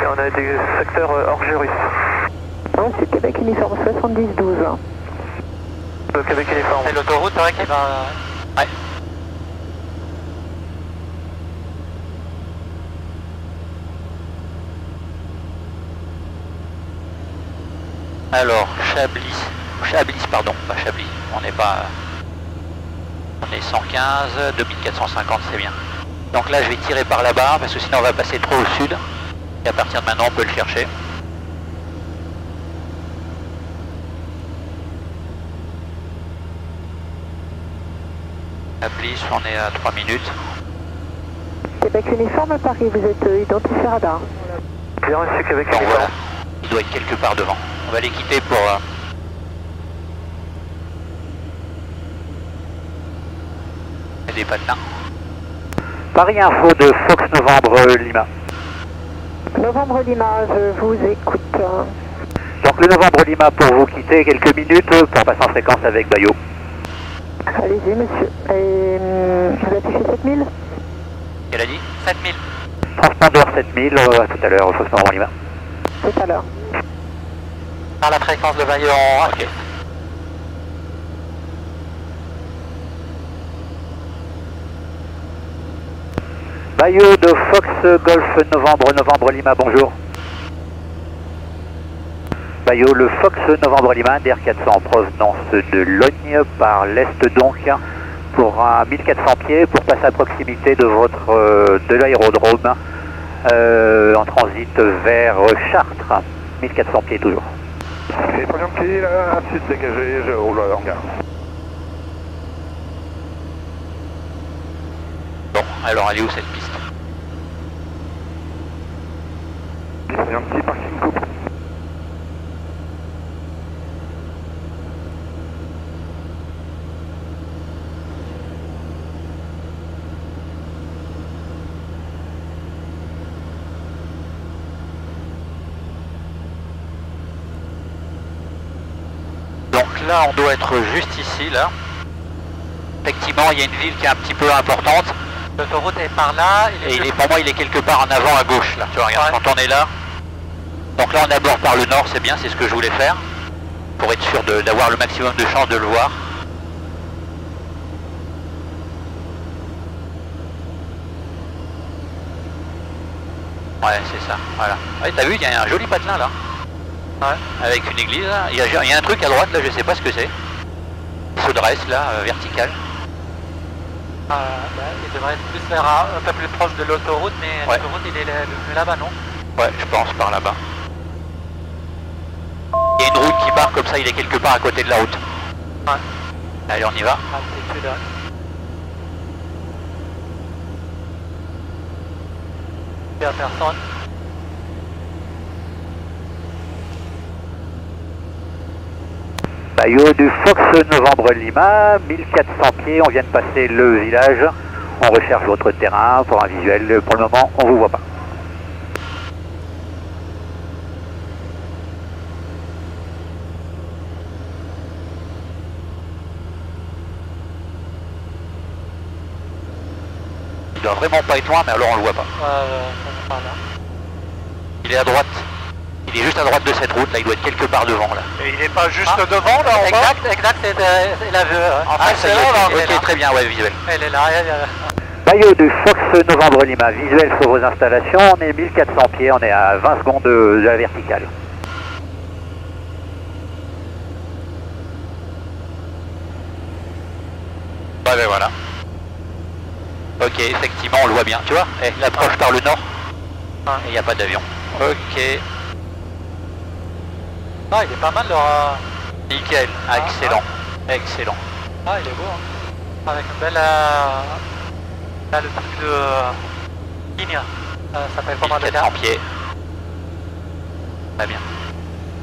et on a des secteurs hors Jurus. Non, c'est Québec Uniforme 70-12. Québec Uniforme. C'est l'autoroute, c'est vrai qu'il va... Ouais. Alors, Chablis, pardon, pas Chablis, on n'est pas... On est 115, 2450, c'est bien. Donc là, je vais tirer par là-bas, parce que sinon on va passer trop au sud. Et à partir de maintenant, on peut le chercher. Chablis, on est à 3 minutes. Québec Uniforme, Paris, vous êtes identifié radar. Bien reçu, Québec Donc Uniforme. voilà, il doit être quelque part devant. On va les quitter pour... des patins. Paris Info de Fox Novembre Lima. Novembre Lima, je vous écoute. Donc le Novembre Lima pour vous quitter quelques minutes pour passer en fréquence avec Bayeux. Allez-y, monsieur. Et vous affichez 7000 Qu'elle a dit 7000. Transpondeur 7000, à tout à l'heure, Fox Novembre Lima. Tout à l'heure. Par la fréquence de Bayeux en... Ok. Bayeux de Fox Golf Novembre Lima, bonjour. Bayeux le Fox Novembre Lima, DR400 en provenance de Logne par l'est donc pour un 1400 pieds pour passer à proximité de votre de l'aérodrome en transit vers Chartres. 1400 pieds toujours. Et premier pied, là, sud dégagé, je roule en gare. Bon, alors elle est où cette piste? Il y a un petit parking coupe. Donc là, on doit être juste ici, là. Effectivement, il y a une ville qui est un petit peu importante. L'autoroute est par là. Et pour moi, il est quelque part en avant à gauche, là. Tu vois, regarde, quand on est là. Donc là, on aborde par le nord, c'est bien, c'est ce que je voulais faire. Pour être sûr d'avoir le maximum de chances de le voir. Ouais, c'est ça, voilà. Ouais, t'as vu, il y a un joli patelin, là. Ouais, avec une église, là. Il y a un truc à droite, là, je sais pas ce que c'est. Il se dresse, là, vertical. Il devrait être plus vers un peu plus proche de l'autoroute, mais Ouais. l'autoroute il est là-bas, non? Ouais, je pense par là-bas. Il y a une route qui part comme ça, il est quelque part à côté de la route. Ouais. Allez, on y va. Altitude, ouais. Il y a personne. Bayeux du Fox Novembre Lima, 1400 pieds, on vient de passer le village. On recherche votre terrain pour un visuel. Pour le moment, on vous voit pas. Il doit vraiment pas être loin, mais alors on le voit pas. Ça va pas là. Il est à droite. Il est juste à droite de cette route, là, il doit être quelque part devant, là. Et il n'est pas juste devant, là, en bas? Exact, c'est la vue. Ah, ça y est, ok, très bien, ouais, visuel. Elle est là, Bayeux du Fox Novembre Lima, visuel sur vos installations, on est 1400 pieds, on est à 20 secondes de la verticale. Ouais, ben voilà. Ok, Ok, effectivement, on le voit bien, tu vois. L'approche par le nord. Et il n'y a pas d'avion. Ok. Ah, il est pas mal leur... Nickel, excellent. Excellent. Ah, il est beau. Hein. Avec une belle... Là, le truc de... ligne. Ça s'appelle comment le 400 pieds. Très bien.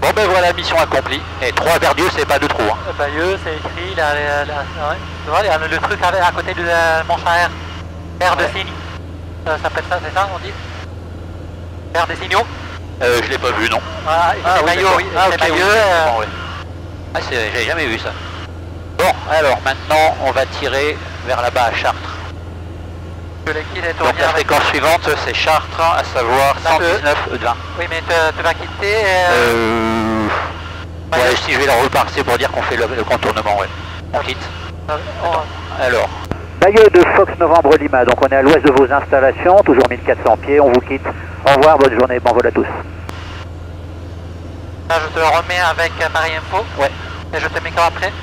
Bon ben voilà, mission accomplie. Et 3 Verdieux, c'est pas de trop. Hein. Bayeux, c'est écrit, ouais. Tu vois, il y a le truc à côté de la manche à air. Air de signe. Ça s'appelle ça, c'est ça, on dit? Air des signaux? Je l'ai pas vu, non. Ah, c'est Bayeux, oui. C'est Bayeux. Ah, j'avais jamais vu ça. Bon, alors maintenant, on va tirer vers là-bas à Chartres. Donc la fréquence suivante, c'est Chartres, à savoir 119 Oui, mais tu vas quitter... Ouais, si je vais la repasser pour dire qu'on fait le contournement, ouais. On quitte. Alors. Bayeux de Fox Novembre Lima, donc on est à l'ouest de vos installations, toujours 1400 pieds, on vous quitte. Au revoir, bonne journée, bon vol à tous. Là, je te remets avec Paris Info. Ouais. Et je te mets quand après?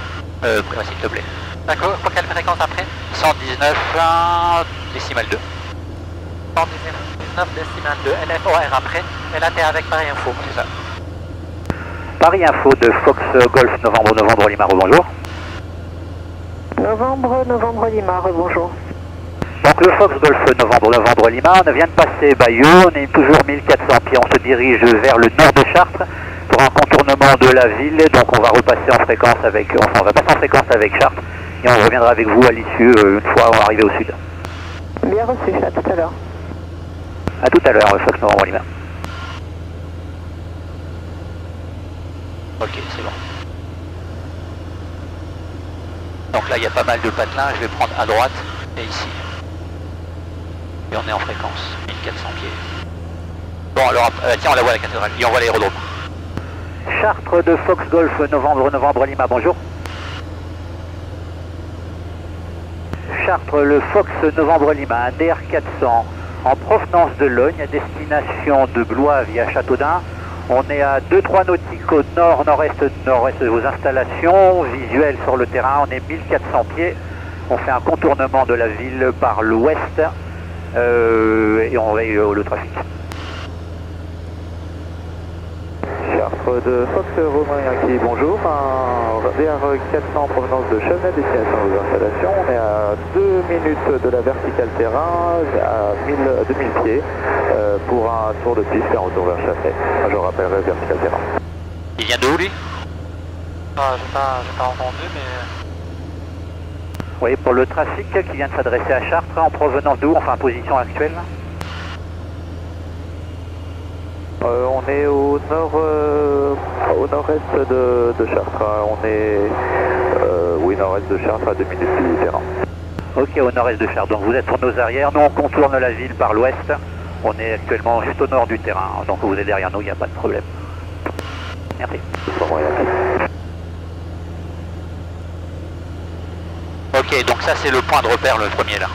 S'il te plaît. D'accord, pour quelle fréquence après? 119 décimal 2. 119 décimal 2, LFOR après. Et là, t'es avec Paris Info, c'est ça? Paris Info de Fox Golf Novembre Lima, rebonjour. Novembre Lima, rebonjour. Donc le Fox Golf Novembre Lima, on vient de passer Bayeux, on est toujours 1400 pieds, on se dirige vers le nord de Chartres pour un contournement de la ville, donc on va repasser en fréquence avec, enfin on va passer en fréquence avec Chartres et on reviendra avec vous à l'issue une fois arrivé au sud. Bien reçu, à tout à l'heure. A tout à l'heure, Fox Novembre Lima. Ok, c'est bon. Donc là, il y a pas mal de patelins, je vais prendre à droite et ici. Et on est en fréquence, 1400 pieds. Bon, alors, tiens, on la voit à la cathédrale, et on voit l'aérodrome. Chartres de Fox Golf Novembre Lima, bonjour. Chartres, le Fox Novembre Lima, un DR400 en provenance de Logne, à destination de Blois via Châteaudun. On est à 2-3 nautiques au nord-nord-est de vos installations, visuel sur le terrain, on est 1400 pieds. On fait un contournement de la ville par l'ouest et on veille le trafic. Chartres de Fox Romain Yankee, bonjour. Un DR400 en provenance de Chevnet, destination de vos installations. On est à 2 minutes de la verticale terrain, à 2000 pieds, pour un tour de piste et un retour vers Chevnet. Je rappellerai verticale terrain. Il vient d'où lui? Ah, j'ai pas entendu, mais... Oui, pour le trafic qui vient de s'adresser à Chartres, en provenance d'où, enfin position actuelle? On est au nord-est de Chartres. On est oui, nord-est de Chartres à 2 minutes du terrain. Ok, au nord-est de Chartres. Donc vous êtes sur nos arrières. Nous, on contourne la ville par l'ouest. On est actuellement juste au nord du terrain. Donc vous êtes derrière nous, il n'y a pas de problème. Merci. Ok, donc ça c'est le point de repère, le premier là.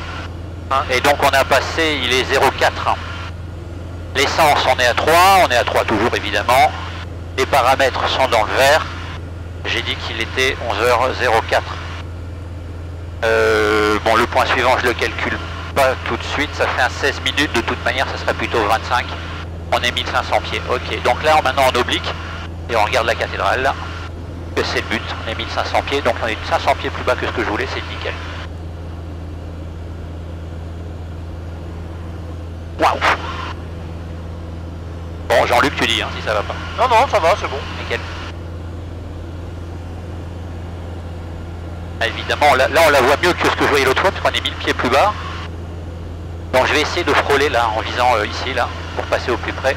Et donc on a passé, il est 0,4. L'essence, on est à 3, on est à 3 toujours évidemment. Les paramètres sont dans le vert. J'ai dit qu'il était 11h04. Bon, le point suivant, je le calcule pas tout de suite. Ça fait un 16 minutes, de toute manière, ça serait plutôt 25. On est 1500 pieds. Ok, donc là, maintenant on oblique. Et on regarde la cathédrale là. C'est le but, on est 1500 pieds. Donc on est 500 pieds plus bas que ce que je voulais, c'est nickel. Waouh! Bon, Jean-Luc, tu dis hein, si ça va pas. Non, non, ça va, c'est bon. Nickel. Ah, évidemment, là on la voit mieux que ce que je voyais l'autre fois, parce qu'on est 1000 pieds plus bas. Donc je vais essayer de frôler là, en visant ici, là, pour passer au plus près.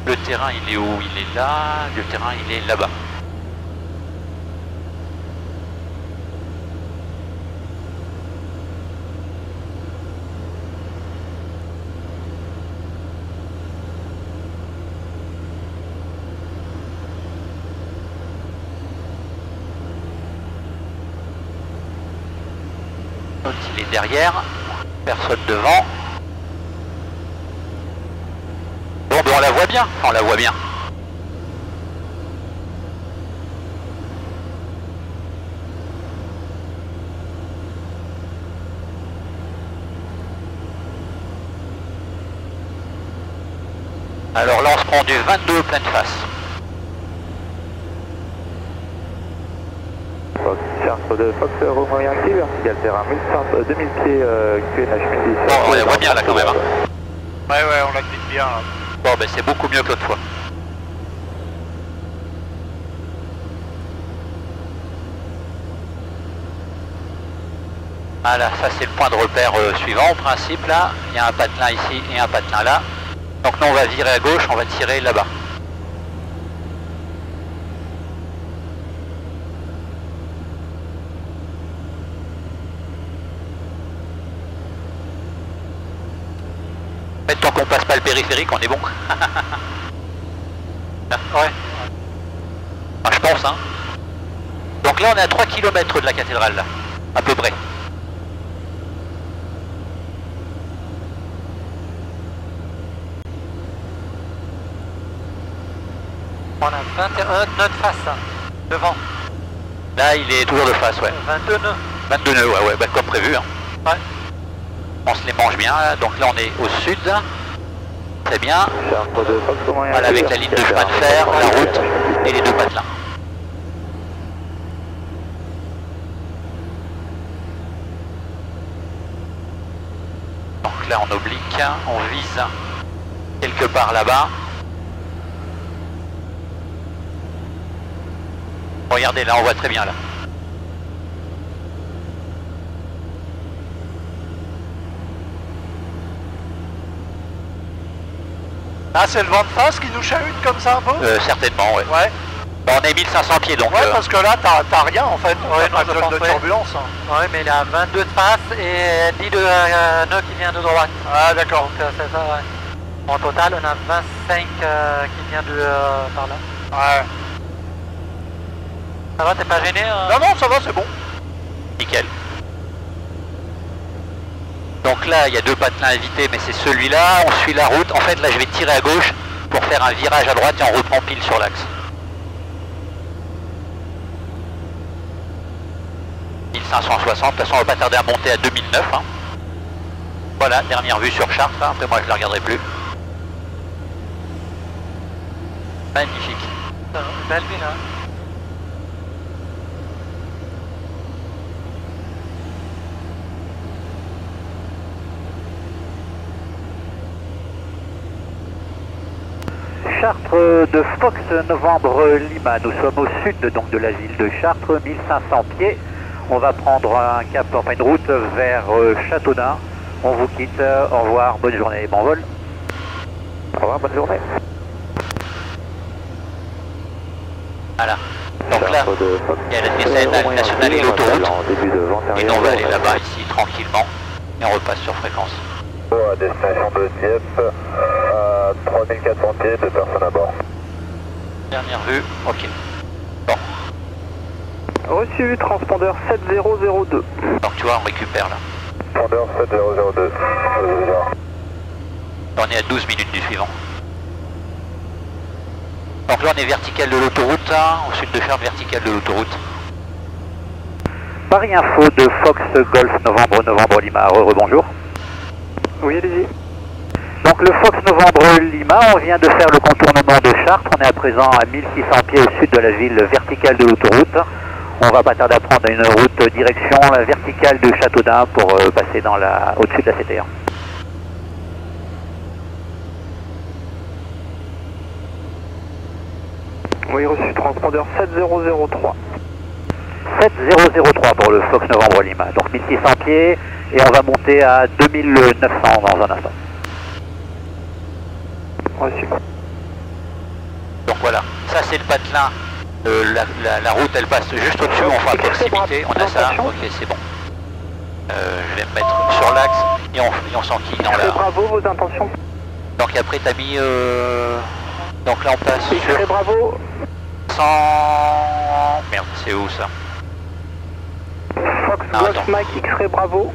Le terrain, il est où? Il est là. Le terrain, il est là-bas. Donc il est derrière, personne devant. Bon ben on la voit bien, enfin, on la voit bien. Alors là on se prend du 22 pleine face. Chartres de Fox, Romeo Yankee, vertical terrain 2000 pieds, QNH 1017. Bon, on les voit bien là quand même. Hein. Ouais, on la clique bien. Là. Bon, ben c'est beaucoup mieux que l'autre fois. Voilà, ça c'est le point de repère suivant en principe là. Il y a un patelin ici et un patelin là. Donc nous on va virer à gauche, on va tirer là-bas. Tant qu'on passe pas le périphérique, on est bon. Ouais. Enfin, je pense, hein. Donc là, on est à 3 km de la cathédrale, là. À peu près. On a 21 nœuds de face, hein, devant. Là, il est toujours de face, ouais. 22 nœuds. 22 nœuds, ouais, bah, comme prévu, hein. Ouais. On se les mange bien, là. Donc là, on est au sud. Très bien. Voilà, avec la ligne de chemin de fer, la route et les deux patelins. Donc là, on oblique, on vise quelque part là-bas. Regardez, là, on voit très bien, là. Ah, c'est le vent de face qui nous chahute comme ça un peu Certainement, ouais. Ouais. Bah, on est 1500 pieds, donc... Ouais, parce que là, t'as rien, en fait. Ouais, T'as non, pas de turbulence. Hein. Ouais, mais il a 22 de face et 10 de nœuds qui vient de droite. Ah, d'accord. Donc c'est ça, ouais. En total, on a 25 qui vient de par là. Ouais. Ça va, t'es pas gêné Non, non, ça va, c'est bon. Nickel. Donc là, il y a deux patelins à éviter, mais c'est celui-là, on suit la route. En fait, là, je vais tirer à gauche pour faire un virage à droite et on reprend pile sur l'axe. 1560, de toute façon, on va pas tarder à monter à 2009. Hein. Voilà, dernière vue sur Chartres, hein. Après moi, je la regarderai plus. Magnifique. Belle ville, hein. Chartres de Fox, Novembre Lima. Nous sommes au sud donc de la ville de Chartres, 1500 pieds. On va prendre un cap, enfin une route vers Châteaudun. On vous quitte, au revoir, bonne journée, bon vol. Au revoir, bonne journée. Voilà. Donc là, il y a la nationale et l'autoroute. Et nous, on va aller là-bas, ici, tranquillement. Et on repasse sur fréquence. À destination de Dieppe, à 3400 pieds, 2 personnes à bord. Dernière vue, ok. Bon. Reçu, transpondeur 7002. Donc tu vois, on récupère là. Transpondeur 7002. On est à 12 minutes du suivant. Donc là, on est vertical de l'autoroute, hein, au sud de Chartres, vertical de l'autoroute. Paris Info de Fox Golf Novembre Lima, rebonjour. Oui, allez-y. Donc le Fox Novembre Lima, on vient de faire le contournement de Chartres, on est à présent à 1600 pieds au sud de la ville verticale de l'autoroute. On va pas tarder à prendre une route direction la verticale de Châteaudun pour passer dans au-dessus de la CTR. Oui, reçu, transpondeur 7003. 7003 pour le Fox Novembre Lima, donc 1600 pieds et on va monter à 2900 dans un instant. Reçu. Donc voilà, ça c'est le patelin. La route elle passe juste au-dessus, on fait à proximité, on a ça, ok c'est bon. Je vais me mettre sur l'axe et on s'enquille dans la... Bravo, vos intentions. Donc après t'as mis... Donc là on passe sur... Bravo. 100... Merde, c'est où ça? Fox Golf Mike X-Ray Bravo.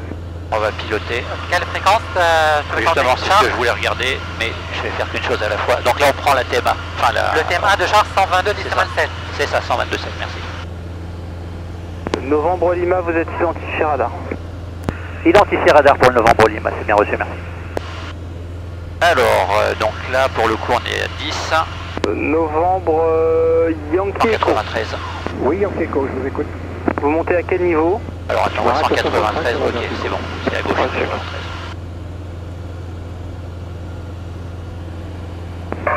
On va piloter. Quelle fréquence Justement, c'est ce que je voulais regarder, mais je vais faire qu'une chose à la fois. Donc là, on prend la TMA. Enfin, Le TMA de Chartres 122 7. C'est ça, 122.7, merci. Novembre Lima, vous êtes identifié radar. Identifié radar pour le Novembre Lima, c'est bien reçu, merci. Alors, donc là, pour le coup, on est à 10. Novembre, Yankee Echo. 193. Oui, Yankee Echo, je vous écoute. Vous montez à quel niveau? Alors, attends, 193, ok, c'est bon. C'est à gauche, Ok. 193.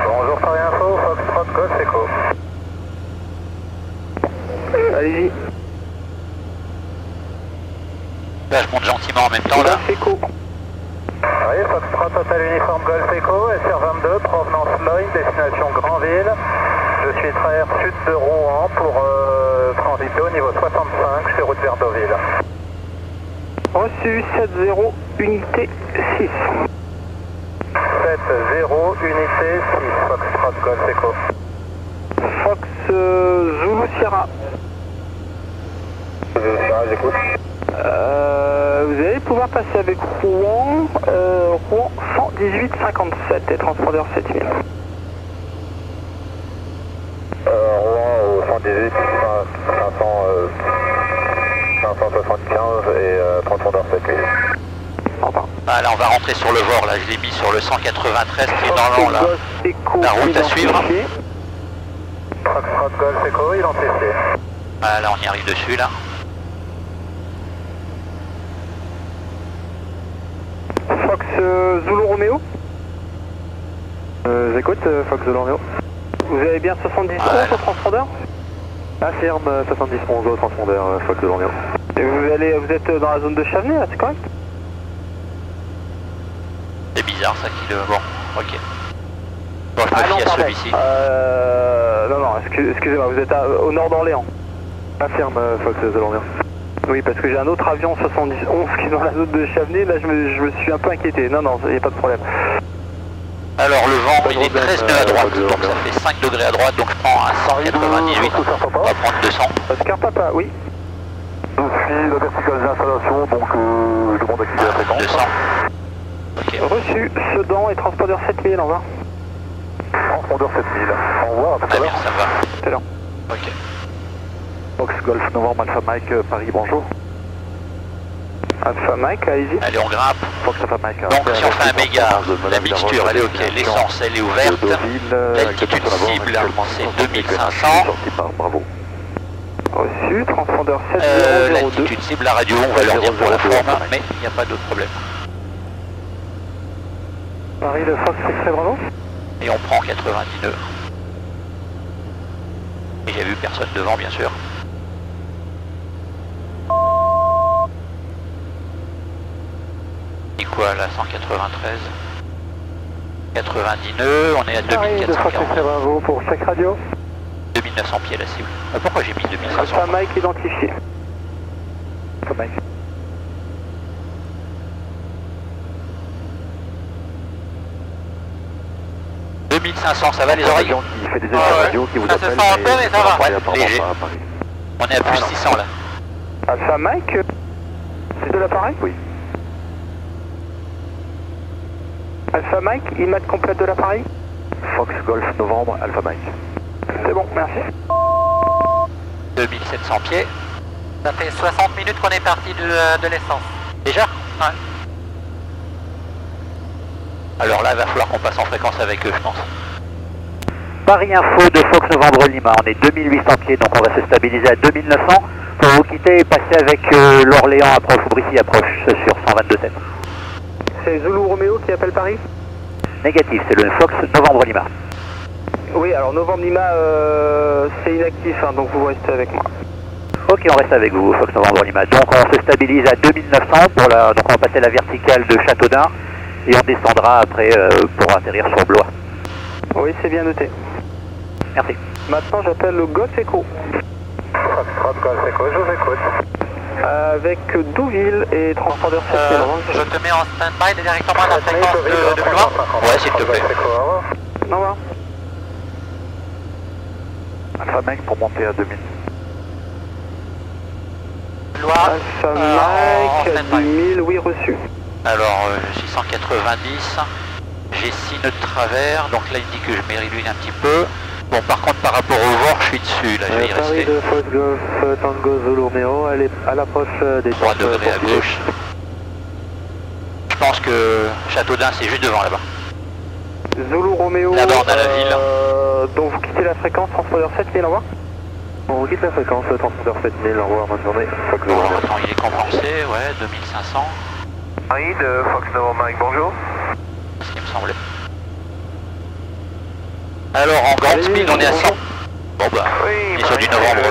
Bonjour, Paris Info, Foxtrot Golf Echo. Allez-y. Là, je monte gentiment en même temps, là. Golf Echo. Oui, Foxtrot Hotel Uniforme Golf Echo, SR22, provenance Logne, destination Granville. Je suis traverse sud de Rouen pour transiter au niveau 65 chez route vers Deauville. Reçu 70 unité 6. 70 unité 6, Foxtrot Golf Echo. Fox Zulu Sierra. J'écoute. Vous allez pouvoir passer avec Rouen, Rouen 118-57 et transpondeur 7000. Rouen au 118, 575 et transpondeur 7000. Enfin. Ah, là, on va rentrer sur le VOR, là, je l'ai mis sur le 193 qui est dans la route à suivre. Foxtrot Golf Echo identifié. Ah, là, on y arrive dessus, là. Fox Zulu Romeo. J'écoute, Fox de Lorient. Vous avez bien 70 au transpondeur? Affirme 70 11 au transpondeur, Fox de Lorient. Et vous êtes dans la zone de Chavenay, là, c'est correct? C'est bizarre, ça qui le... Bon, ok. Bon, je me fie à celui-ci. Non, excusez-moi, vous êtes au nord d'Orléans. Affirme, Fox de Lorient. Oui, parce que j'ai un autre avion 70-11 qui est dans la zone de Chavenay, là je me suis un peu inquiété. Non, il n'y a pas de problème. Alors, le vent, il est 13 nœuds à droite, donc ça fait 5 degrés à droite, donc je prends un 198. On va prendre 200. Oscar Papa, oui. Je suis la verticale d'installation, donc je demande d'activer la fréquence. 200. Ok. Reçu, Sedan et transpondeur 7000, au revoir. Transpondeur 7000. Au revoir, à tout à Très bien, l'heure. ça va. Tout à l'heure. Ok. Fox Golf Novembre Alpha Mike, Paris, bonjour. Alpha Mike, allez-y. Allez, on grimpe. Fox Alpha Mike. Donc, si on fait un méga, la mixture, elle est ok. L'essence, elle est ouverte. L'altitude cible, c'est 2500. Bravo. Reçu, transpondeur 7002. L'altitude cible, la radio, on va leur dire pour la forme, mais il n'y a pas d'autre problème. Paris, le Fox Exprès Bravo. Et on prend 90 nœuds. Et j'ai vu personne devant, bien sûr. Et quoi là, 193 90 nœuds, on est à Paris, le Fox 2440. Exprès Bravo pour chaque radio. 2900 pieds la cible. Pourquoi j'ai mis 2500? Alpha Mike identifié. Alpha Mike. « 2500, ça va les oreilles? Qui fait des essais radio, qui vous Ça se appelle, sent un peu, mais ça va. apparemment Léger. pas à Paris. On est à plus 600 là. Alpha Mike, c'est de l'appareil? Oui. Alpha Mike, IMAT complète de l'appareil? Fox Golf Novembre Alpha Mike. C'est bon, merci. 2700 pieds. Ça fait 60 minutes qu'on est parti de l'essence. Déjà? Ouais. Alors là, il va falloir qu'on passe en fréquence avec eux, je pense. Paris Info de Fox Novembre Lima, on est 2800 pieds, donc on va se stabiliser à 2900. Pour vous quitter, passer avec l'Orléans approche ou Brissy approche sur 122.7. C'est Zulu Romeo qui appelle Paris? Négatif, c'est le Fox Novembre Lima. Oui, alors Novembre Lima, c'est inactif, hein, donc vous restez avec moi. Ok, on reste avec vous, Fox Novembre Lima. Donc on se stabilise à 2900, donc on va passer la verticale de Châteaudun et on descendra après pour atterrir sur Blois. Oui, c'est bien noté. Merci. Maintenant, j'appelle le Golf Echo. Golf Echo, je vous écoute. Avec Deauville et transpondeur 7000. Je te mets en stand-by directement à la fréquence de Blois. Ouais, s'il te plaît. Au revoir. Alpha Mike pour monter à 2000. Blois. Alpha Mike, stand-by. 10 000, oui, reçu. Alors, j'ai 190. J'ai 6 nœuds de travers, donc là il me dit que je m'érilune un petit peu. Bon, par contre, par rapport au VOR, je suis dessus, là, je vais y Paris rester. de Fox Golf Tango Zulu Romeo, elle est à l'approche des 3 degrés à gauche. Je pense que Châteaudun, c'est juste devant là-bas. Zulu Romeo. Là-bas, on a la ville. Donc vous quittez la fréquence, transpondeur 7000, au revoir. On quitte la fréquence, transpondeur 7000, au revoir, bonne journée. Fox Bon, Novembre. attends, il est compensé, ouais, 2500, Paris de Fox Novembre Mike, bonjour. c'est ce qui me semblait. Alors, en grande speed, on est à 100. Bon bah, Oui, on est sur du novembre,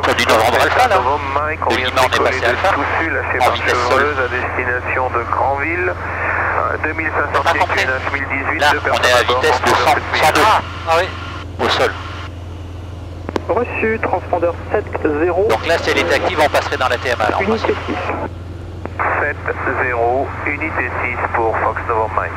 sur du novembre alpha là. On De vient Lima, on est décoller passé de alpha. Toussus, lâché En par vitesse Chevreuse à destination de Granville. 2500 Pas pieds, compris. QNH 1018, Là, deux on personnes est à à bord, vitesse de transpondeur 102 Ah oui. au sol. Reçu, transpondeur 7-0, Donc là, si elle était active, on passerait dans la TMA là. En unité principe. 6. 7-0, unité 6 pour Fox Novembre Mike.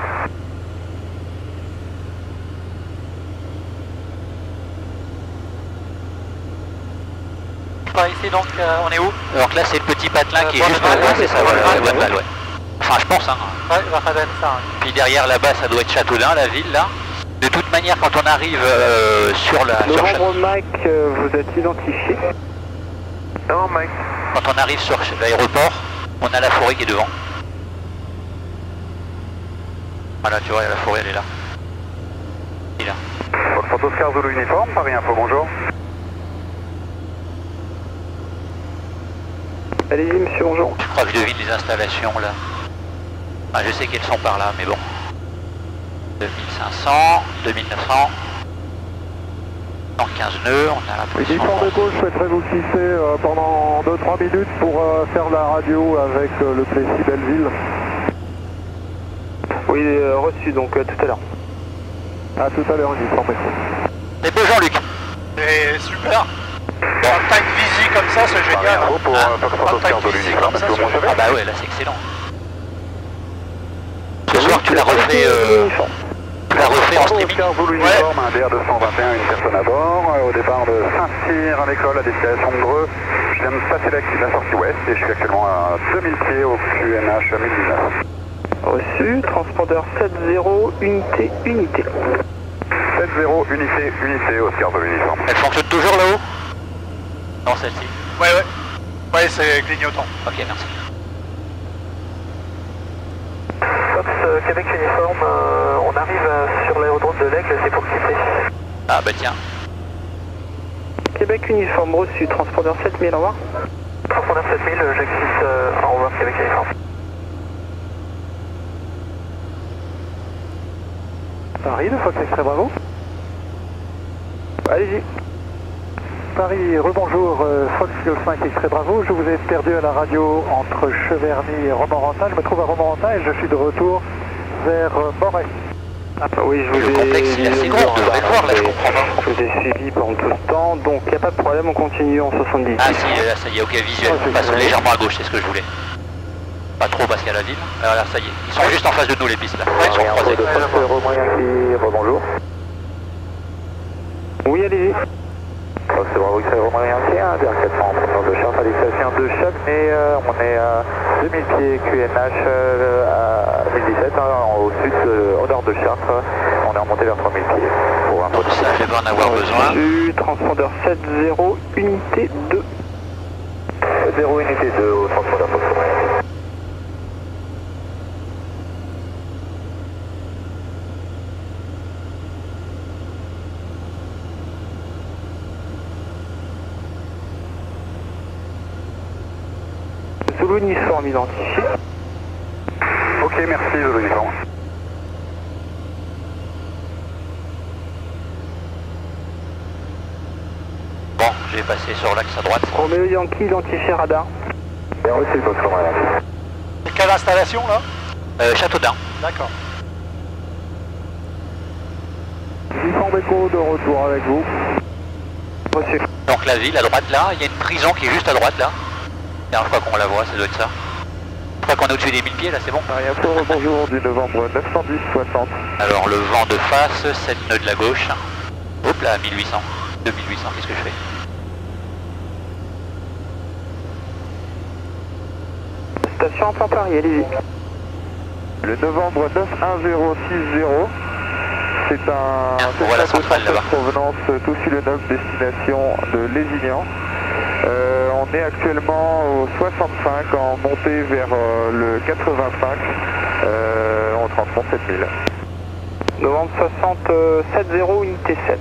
Par ici donc, on est où? Donc là, c'est le petit patelin qui est juste Bonneval, là, c'est ça, voilà, Bonneval, Bonneval, ouais. Enfin, je pense, hein. Ouais, ça doit être ça. Hein. Puis derrière là-bas, ça doit être Châteaudun, la ville là. De toute manière, quand on arrive sur Novembre Mike, vous êtes identifié. Non, Mike. quand on arrive sur l'aéroport, on a la forêt qui est devant. Voilà, tu vois, la forêt, elle est là. Elle est là. Fox Oscar Zulu uniforme, Paris Info, bonjour. Allez-y, monsieur, bonjour. Je crois que je devine les installations là. Ah, je sais qu'elles sont par là, mais bon. 2500, 2900, 115 nœuds, on a la pression. Uniforme de gauche, je souhaiterais vous quitter pendant 2-3 minutes pour faire la radio avec le Plessis Belleville. Oui, reçu, donc tout à l'heure. A tout à l'heure, uniforme écho. C'est beau Jean-Luc. C'est super. Un time visy comme ça, c'est génial. Info pour Fox Oscar Zulu uniforme, est-ce que vous m'entendez? Ah bah ouais, là c'est excellent. Ce soir tu l'as refait, en streaming. Oscar Zulu uniforme, un DR221, une personne à bord, au départ de Saint-Cyr à l'école à destination de Dreux. Je viens de passer la sortie ouest et je suis actuellement à 2000 pieds au QNH 1019. Reçu, transpondeur 7-0, unité. 7-0, unité, Oscar Zulu uniforme. Elle fonctionne toujours là-haut? Non, celle-ci. Ouais, ouais. Ouais, c'est clignotant. Ok, merci. Fox Québec uniforme, on arrive sur l'aérodrome de l'Aigle, c'est pour quitter. Ah bah tiens. Québec uniforme, reçu, transpondeur 7000, au revoir. Transpondeur 7000, j'existe, au revoir Québec uniforme. Paris, le Fox Extra Bravo. Allez-y. Paris, rebonjour, Fox Golf 5 Extrait Bravo. Je vous ai perdu à la radio entre Cheverny et Romorantin. Je me trouve à Romorantin et je suis de retour vers Moret. Ah, oui, je vous Le ai... complexe, il est assez grand, on devrait le voir là, je comprends pas. Je vous ai suivi pendant tout ce temps, donc il n'y a pas de problème, on continue en 70. Ah si, là ça y est, ok, visuel. On passe légèrement à gauche, c'est ce que je voulais. Pas trop parce qu'il y a la ville. Alors là, ça y est, ils sont juste en face de nous les pistes là. Ils sont croisés. Rebonjour. Oui, allez-y. C'est Bravo X-Ray Romain Yankee, DR 400 en provenance de Chartres à destination de Châtenay. On est à 2000 pieds QNH à 1017 au sud, au nord de Chartres. On est remonté vers 3000 pieds pour un peu de Ça, je vais en avoir besoin. Reçu, transpondeur 7-0, unité 2. 0 unité 2 au transpondeur Fox. Zulu uniforme identifié. Ok, merci Zulu uniforme. Bon, je vais passer sur l'axe à droite. Roméo Yankee identifié radar. Bien reçu Fox Romain Yankee. C'est quelle installation là? Châteaudun. D'accord. Uniforme écho de retour avec vous. Reçu. Donc la ville à droite là, il y a une prison qui est juste à droite là. Dernière fois qu'on la voit, ça doit être ça. Je crois qu'on est au-dessus des 1000 pieds là, c'est bon? Paris Info, rebonjour du novembre 910 60. Alors le vent de face, 7 nœuds de la gauche. Hop là, 1800. 2800, qu'est-ce que je fais? Station en plan Paris, allez-y. Le novembre 91060, c'est un voilà, centrale, là-bas. provenance Toussy-le-Neuf, destination de Lézignan. On est actuellement au 65 en montée vers le 85. On transpond 7000. Novembre 60, 70, unité 7.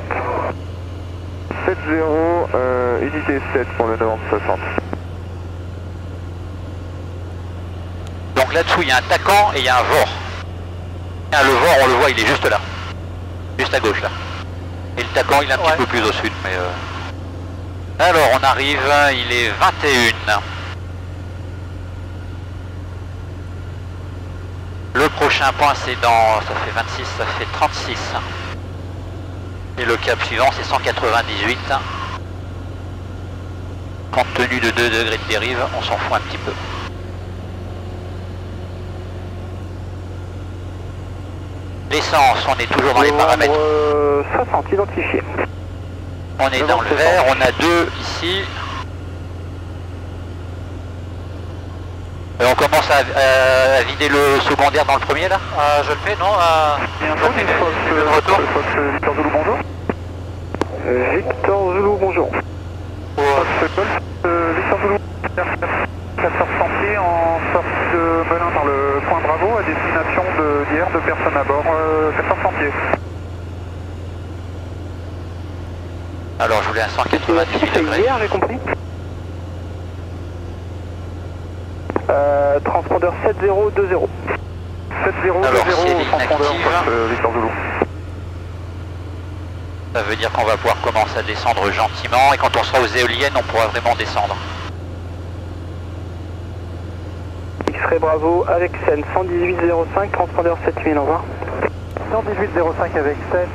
70, unité 7 pour le novembre 60. Donc là-dessous, il y a un TACAN et il y a un VOR. Le VOR, on le voit, il est juste là. Juste à gauche, là. Et le TACAN, il est un petit peu plus au sud. Mais alors, on arrive, il est 21. Le prochain point, c'est dans... ça fait 26, ça fait 36. Et le cap suivant, c'est 198. Compte tenu de 2 degrés de dérive, on s'en fout un petit peu. L'essence, on est toujours dans les paramètres. 60, identifié. On est dans le vert, on a 2 ici. Et on commence à vider le secondaire dans le premier là. Je le fais, non Le retour. Victor Zulu, bonjour. Victor Zulu, bonjour. Victor Zulu, 400 pieds en sortie de Melun par le point Bravo à destination d'hier, 2 personnes à bord, 400 pieds. Alors je voulais un 198 degrés. Hier, j'ai compris. Transpondeur 7020. 7020, Alors, c'est transpondeur, inactive. Victor Zulu. Ça veut dire qu'on va pouvoir commencer à descendre gentiment et quand on sera aux éoliennes, on pourra vraiment descendre. X-Ray Bravo avec scène 11805, transpondeur 7000, au revoir. 11805 avec scène,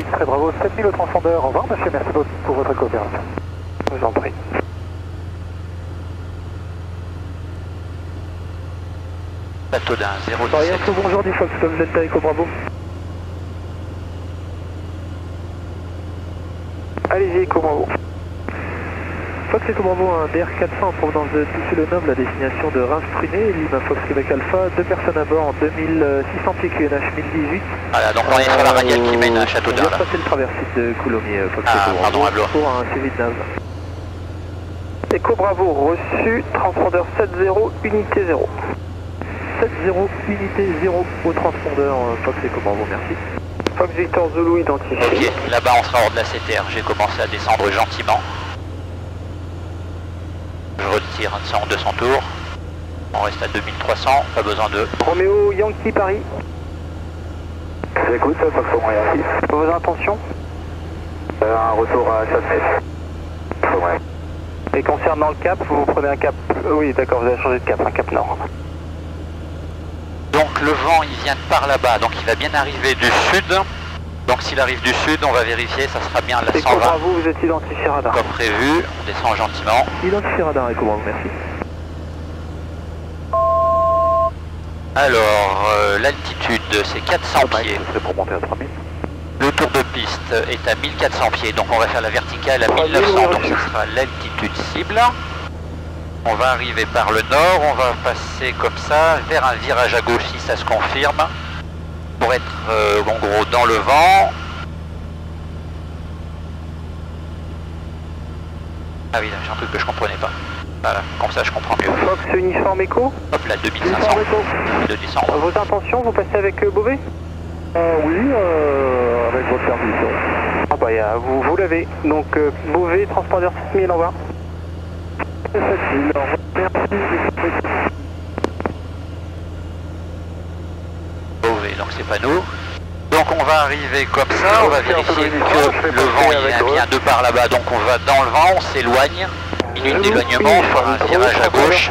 X-Ray Bravo, 7000 au transpondeur, au revoir monsieur, merci beaucoup pour votre coopération. Je vous en prie. Plateau d'un 017. Bonjour du Fox, comme Delta Echo Bravo. Allez-y, Echo Bravo. Fox Echo Bravo, un DR400 en provenance de Toussy-le-Noble à destination de Reims-Prunet, Lima Fox Québec Alpha, 2 personnes à bord en 2600 pieds QNH 1018. Voilà, donc on est sur la radiale qui mène à Château d'Arles. On vient de passer le traversier de Coulommiers, Fox Echo Bravo, pardon, à Blois. pour un suivi de nav. Echo Bravo reçu, transpondeur 70, unité 0. 70, unité 0 au transpondeur, Fox Echo Bravo, merci. Fox Victor Zulu identifié. Ok, là-bas on sera hors de la CTR, j'ai commencé à descendre gentiment. Je retire 200 tours. On reste à 2300, pas besoin de... Roméo Yankee Paris. J'écoute, Fox Yankee. Vos intentions? Un retour à Châtelet. Ouais. Et concernant le cap, vous prenez un cap... oui, d'accord, vous avez changé de cap, un cap nord. Donc le vent il vient de par là-bas, donc il va bien arriver du sud. Donc s'il arrive du sud, on va vérifier, ça sera bien la 120. Echo Bravo, vous êtes identifié radar. Comme prévu, on descend gentiment. Identifié radar, Echo Bravo, merci. Alors, l'altitude c'est 400 pieds. C'est pour monter à 3000. Le tour de piste est à 1400 pieds, donc on va faire la verticale à 1900, donc ce sera l'altitude cible. On va arriver par le nord, on va passer comme ça vers un virage à gauche si ça se confirme, pour être en gros dans le vent. Ah oui, j'ai un truc que je comprenais pas. Voilà, comme ça je comprends mieux. Fox uniforme Echo. Hop là, 2500 de descendre. Vos intentions, vous passez avec Beauvais? Oui, avec votre permission. Ah bah vous l'avez. Donc Beauvais, transpondeur 7000, au revoir. 7000, merci. Beauvais, donc c'est pas nous. Donc on va arriver comme ça, on va vérifier que le vent il vient bien de par là-bas, donc on va dans le vent, on s'éloigne. Minute d'éloignement, on fera un virage à gauche.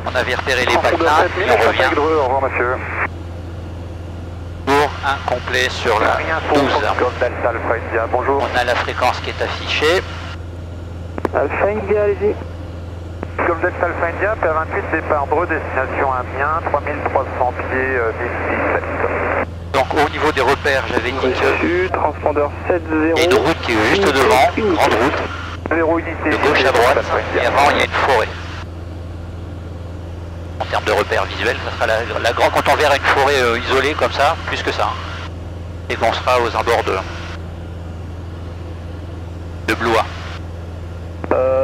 On avait repéré les patelins, et on revient Au revoir monsieur. pour un complet sur la 12. Delta Alpha India, bonjour. On a la fréquence qui est affichée. Alpha India, allez-y. Comme Delta Alpha India, P28 départ Dreux, destination Amiens, 3300 pieds, 1017. Donc au niveau des repères, j'avais dit que Reçu, transpondeur 70. il y a une route qui est juste devant, une grande route, 0 unité. de gauche à droite, et avant il y a une forêt. En termes de repères visuels, ça sera la grande, quand on verra une forêt isolée comme ça, plus que ça. Hein. Et qu'on sera aux abords de Blois.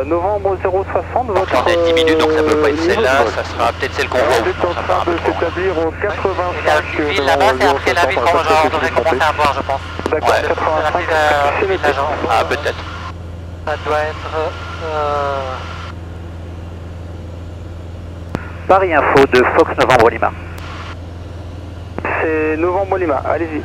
Novembre 060, votre... On est à 10 minutes, donc ça peut pas être celle-là, ça sera peut-être celle qu'on voit. On est en train de s'établir au 85. La ville là-bas, c'est après la ville qu'on devrait commencer à voir, je pense. D'accord, Ouais. 85. C'est la ville Ah, peut-être. Ça doit être... Paris Info de Fox Novembre Lima. C'est Novembre Lima, allez-y.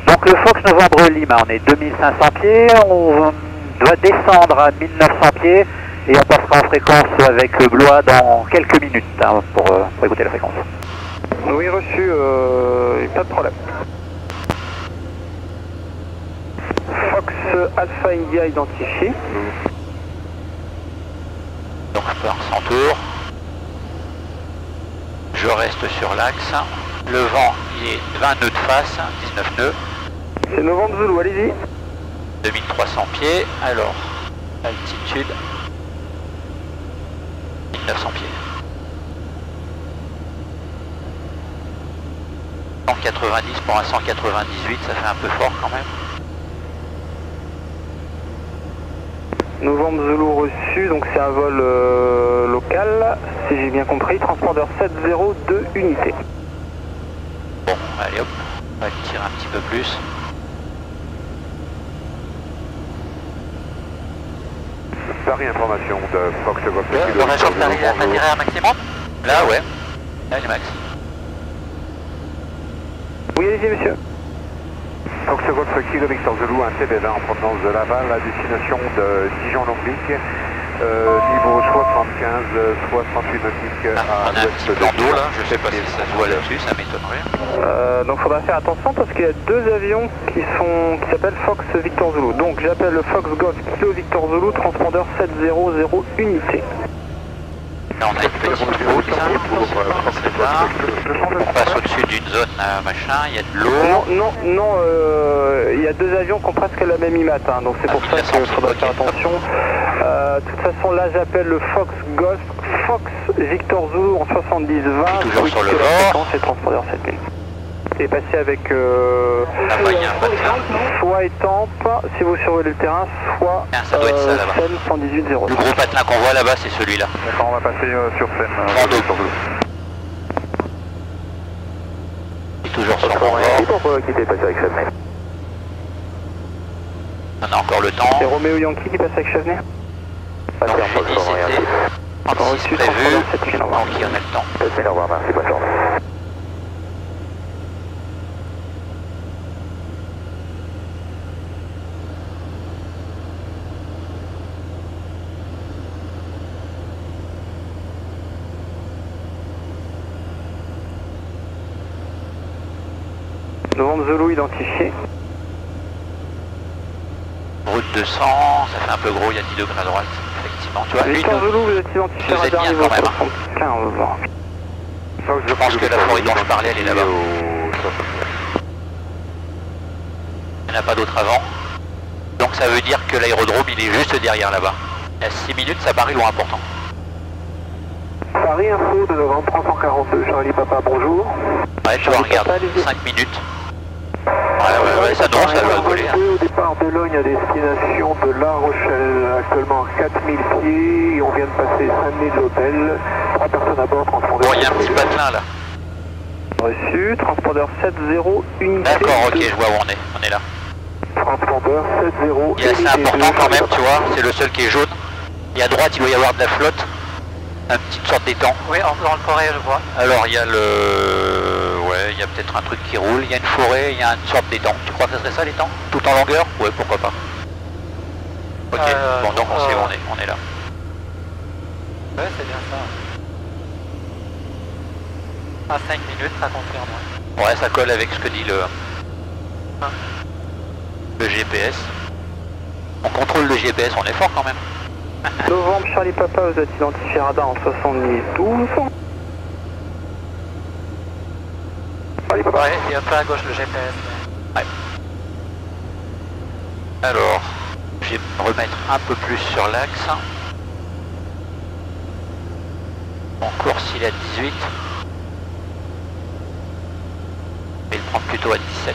Donc le Fox Novembre Lima, on est 2500 pieds, on doit descendre à 1900 pieds et on passera en fréquence avec Blois dans quelques minutes hein, pour écouter la fréquence. Oui, reçu, pas de problème. Fox Alpha India identifié. Donc je pars sans tour. Je reste sur l'axe. Le vent, il est 20 nœuds de face, 19 nœuds. C'est Novembre Zulu, allez-y. 2300 pieds. Alors, altitude, 1900 pieds. 190 pour un 198, ça fait un peu fort quand même. Novembre Zulu reçu, donc c'est un vol local, si j'ai bien compris, transpondeur 702 unités. Bon, allez hop, on va le tirer un petit peu plus. Paris, information de Fox Golf. Le réchauffe d'arriver à tirer un maximum. Là, ouais. Là, il est max. Oui, allez-y, monsieur. Fox Golf Kilo Victor Zulu, un TB20 en provenance de Laval à destination de Dijon-Lombic, niveau 75, 68 nautiques Ah, à on a un l'ouest petit de plan d'eau là, Dijon. je sais pas si ça se voit là-dessus, ça m'étonnerait. Donc il faudra faire attention parce qu'il y a deux avions qui s'appellent Fox Victor Zulu. Donc j'appelle le Fox Golf Kilo Victor Zulu, transpondeur 700 unité. Là, on a une petite route, c'est là. On passe au-dessus d'une zone machin, il y a de l'eau. Non, il y a deux avions qui ont presque la même IMAT, hein, donc c'est pour ça qu'il faudra faire attention. De toute façon, là j'appelle le Fox Golf, Fox Victor Zulu en 70-20, toujours sur le bord. c'est transpondeur 7000. Et passer avec Ah bah, il y a un patelin. soit étampe, si vous survolez le terrain, soit Ah, ça doit être ça, là-bas. Seine 118-0. Le gros patelin qu'on voit là-bas, c'est celui-là. D'accord, on va passer sur scène. Bordeaux. Il est toujours sur mon bord. Pourquoi quitter passer avec Chevenay? On a encore le temps. C'est Roméo Yankee qui passe avec Chevenay? Donc j'ai dit c'était 36 prévu, donc il y en a le temps. Au revoir, merci, bonne journée. Novembre Zulu identifié. Route 200, ça fait un peu gros, il y a 10 degrés à droite, effectivement. Tu vois, lui, Victor Zulu, vous êtes identifié nous à êtes bien niveau quand même. 75. Je pense que la forêt dont je parlais, elle est là-bas. Il n'y en a pas d'autre avant. Donc ça veut dire que l'aérodrome, il est juste derrière là-bas. À 6 minutes, ça paraît loin pourtant. Paris Info de novembre 342, Charlie Papa, bonjour. Ouais, tu vois, regarde, 5 minutes. Ouais, ça non, ça va voler. Hein. Au départ de Logne à destination de La Rochelle, actuellement 4000 pieds, et on vient de passer 5000 de l'hôtel, 3 personnes à bord, transpondeur. Bon, il y a un petit patelin là. Reçu, transpondeur 70 unité. D'accord, ok, je vois où on est. On est là. Transpondeur 70 Il est assez important quand même, tu vois, c'est le seul qui est jaune. Et à droite, il doit y avoir de la flotte. Une petite sorte d'étang. Oui, dans le forêt, je vois. Alors, il y a le... Ouais, il y a peut-être un truc qui roule. Il y a une forêt, il y a une sorte d'étang. Tu crois que ce serait ça, l'étang? Tout en longueur? Ouais, pourquoi pas. Ok, bon, donc on sait où on est là. Ouais, c'est bien ça. À 5 minutes, ça confirme. Ouais, ça colle avec ce que dit le GPS. On contrôle le GPS, on est fort quand même. Novembre, Charlie Papa, vous êtes identifié radar en 70-12. Charlie Papa. Ouais, et un peu à gauche le GPS. Ouais. Alors, je vais me remettre un peu plus sur l'axe. Mon course il est à 18. Je vais le prendre plutôt à 17.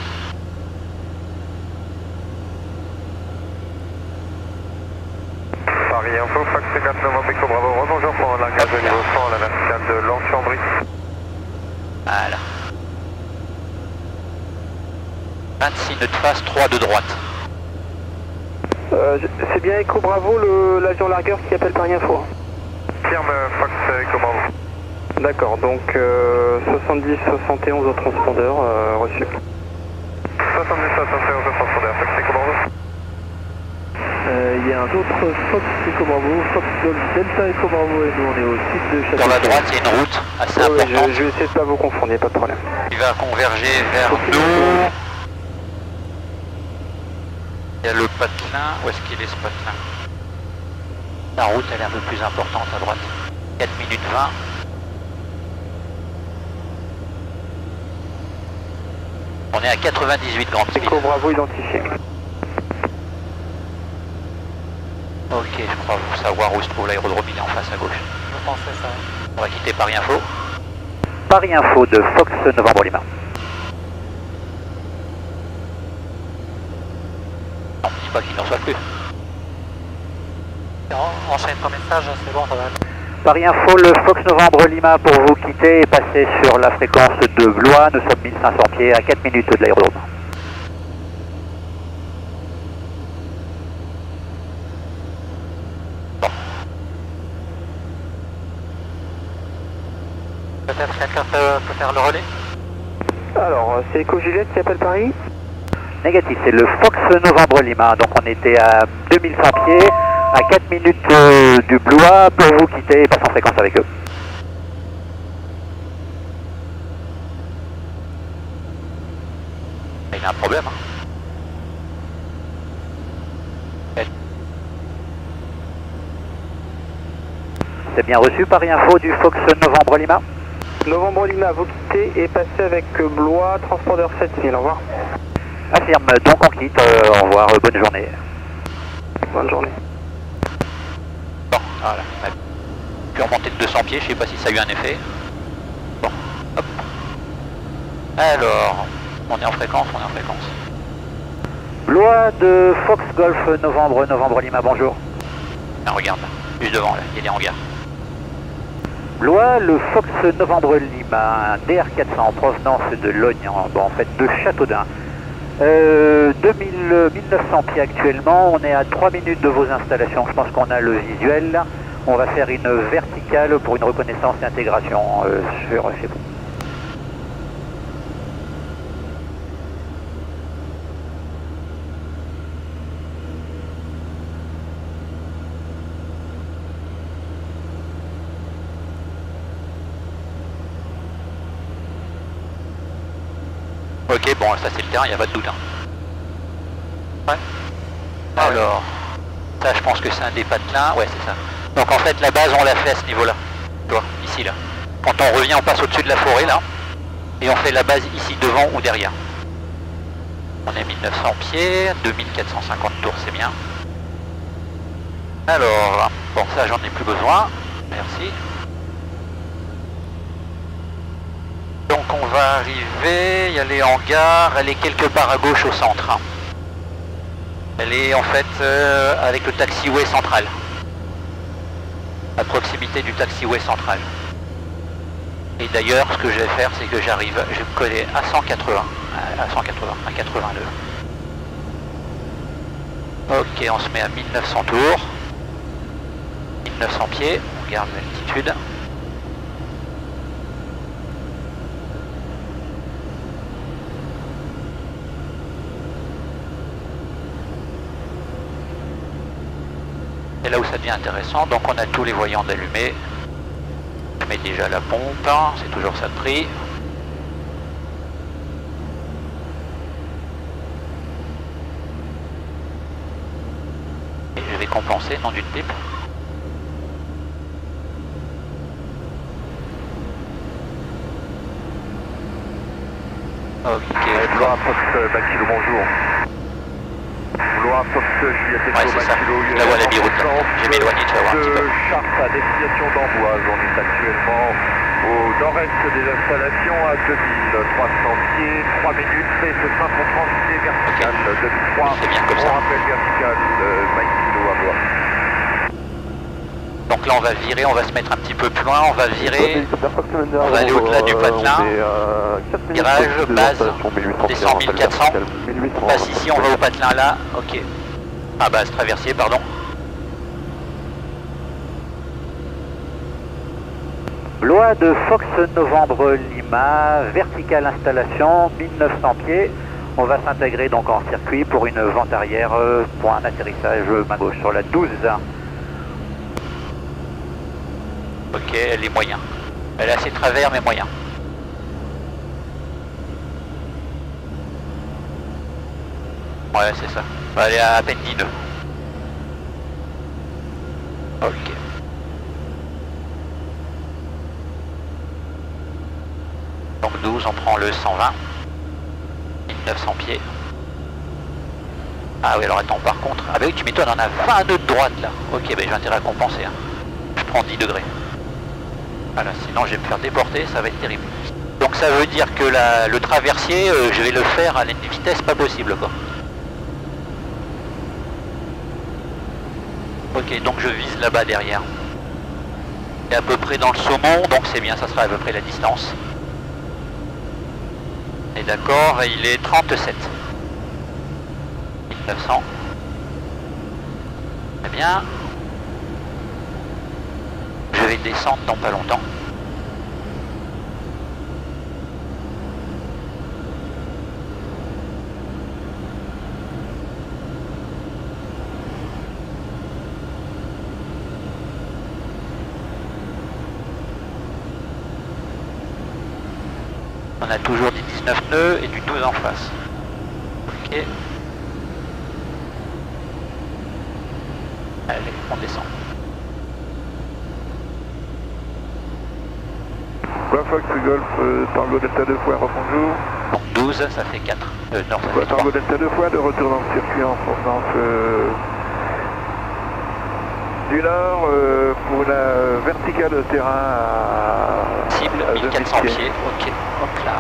Paris Info, Fox Voilà. 26 nœuds de face, 3 de droite. C'est bien Echo Bravo, l'avion largueur qui appelle Paris Info. Firme Fox Echo Bravo. D'accord, donc 70-71 au transpondeur, reçu. 70-71 au transpondeur, Fox Echo Bravo. Il y a un autre Fox Echo Bravo, Fox Golf Delta Echo Bravo et nous on est au sud de Château. Sur la droite, il y a une route assez importante. Je vais essayer de pas vous confondre, il n'y a pas de problème. Il va converger vers nous. Il y a le patelin. Où est-ce qu'il est ce patelin? La route elle est un peu plus importante à droite. 4 minutes 20. On est à 98 grandes speed. Echo Bravo identifié. Ok, je crois savoir où se trouve l'aérodrome, il est en face à gauche. Je pensais ça. On va quitter Paris Info. Paris Info de Fox Novembre Lima. Non, dis pas qu'il n'en soit plus. Enchaîne ton message, c'est bon, ça va. Paris Info, le Fox Novembre Lima pour vous quitter et passer sur la fréquence de Blois. Nous sommes 1500 pieds à 4 minutes de l'aérodrome. Peut-être quelqu'un peut faire le relais. Alors, c'est Echo Juliette qui appelle Paris. Négatif, c'est le Fox Novembre Lima. Donc on était à 2100 pieds, à 4 minutes du Blois pour vous quitter et passer en fréquence avec eux. Il a un problème. C'est bien reçu, Paris Info du Fox Novembre Lima. Novembre Lima, vous quittez et passez avec Blois, transpondeur 7000, au revoir. Affirme, donc on quitte, au revoir, bonne journée. Bonne journée. Bon, voilà. On a pu remonter de 200 pieds, je sais pas si ça a eu un effet. Bon, hop. Alors, on est en fréquence, Blois de Fox Golf Novembre Lima, bonjour. Ah, regarde, là, juste devant, là, il y a des hangars. Blois, le Fox Novembre Lima, un DR400 en provenance de Logne, en fait de Châteaudun. 1900 pieds actuellement, on est à 3 minutes de vos installations, je pense qu'on a le visuel. On va faire une verticale pour une reconnaissance et intégration chez vous. Ok, bon, ça c'est le terrain, il n'y a pas de doute. Hein. Ouais. Alors, ça je pense que c'est un des patelins, ouais c'est ça. Donc en fait la base on l'a fait à ce niveau-là, tu vois, ici là. Quand on revient on passe au-dessus de la forêt là, et on fait la base ici devant ou derrière. On est 1900 pieds, 2450 tours c'est bien. Alors, bon ça j'en ai plus besoin, merci. Donc on va arriver, il y a les hangars, elle est quelque part à gauche au centre. Hein. Elle est en fait avec le taxiway central. À proximité du taxiway central. Et d'ailleurs ce que je vais faire c'est que j'arrive, je vais coller à 180, à 82. Ok, on se met à 1900 tours. 1900 pieds, on garde l'altitude. C'est là où ça devient intéressant, donc on a tous les voyants d'allumés. Je mets déjà la pompe, hein, c'est toujours ça de prix. Et je vais compenser, non d'une pipe. Ok. Blois Fox Kilo, bonjour. Blois Fox Juliette Ouais, c'est ça. Là où la biroute, je vais m'éloigner, tu vas voir un petit peu. De Chartres à destination d'Amboise, on est actuellement au nord-est des installations à 2300 pieds, 3 minutes, et ce sera pour transiter vertical 2003. C'est bien comme ça. On rappelle vertical Mike Kilo à Blois. Donc là on va virer, on va se mettre un petit peu plus loin, on va virer, on va aller au-delà du patelin, virage, base, descend 1400, passe ici, on va au patelin là, ok. Ah base traversier, pardon. Blois de Fox Novembre Lima, verticale installation, 1900 pieds. On va s'intégrer donc en circuit pour une vente arrière, point d'atterrissage main gauche sur la 12. Ok, elle est moyen. Elle est assez travers mais moyen. Ouais, c'est ça. Elle est à peine 10 nœuds. Ok. Donc 12, on prend le 120. 1900 pieds. Ah oui, alors attends, par contre... Ah bah oui, tu m'étonnes, on a 20 nœuds de droite là. Ok, bah j'ai intérêt à compenser. Hein. Je prends 10 degrés. Voilà, sinon je vais me faire déporter, ça va être terrible. Donc ça veut dire que le traversier, je vais le faire à une vitesse pas possible quoi. Ok, donc je vise là-bas derrière. Et à peu près dans le saumon, donc c'est bien, ça sera à peu près la distance. Et d'accord, il est 37. 1900. Très bien. Je vais descendre dans pas longtemps. On a toujours des 19 nœuds et du 12 en face. Ok. Allez, on descend. Fox Golf, Tango Delta 2 fois, bonjour. Donc 12, ça fait 4. Non, ça fait 3. Tango Delta 2 fois, de retour dans le circuit en provenance du nord pour la verticale de terrain à... Cible, 1400 pieds. Ok, hop là.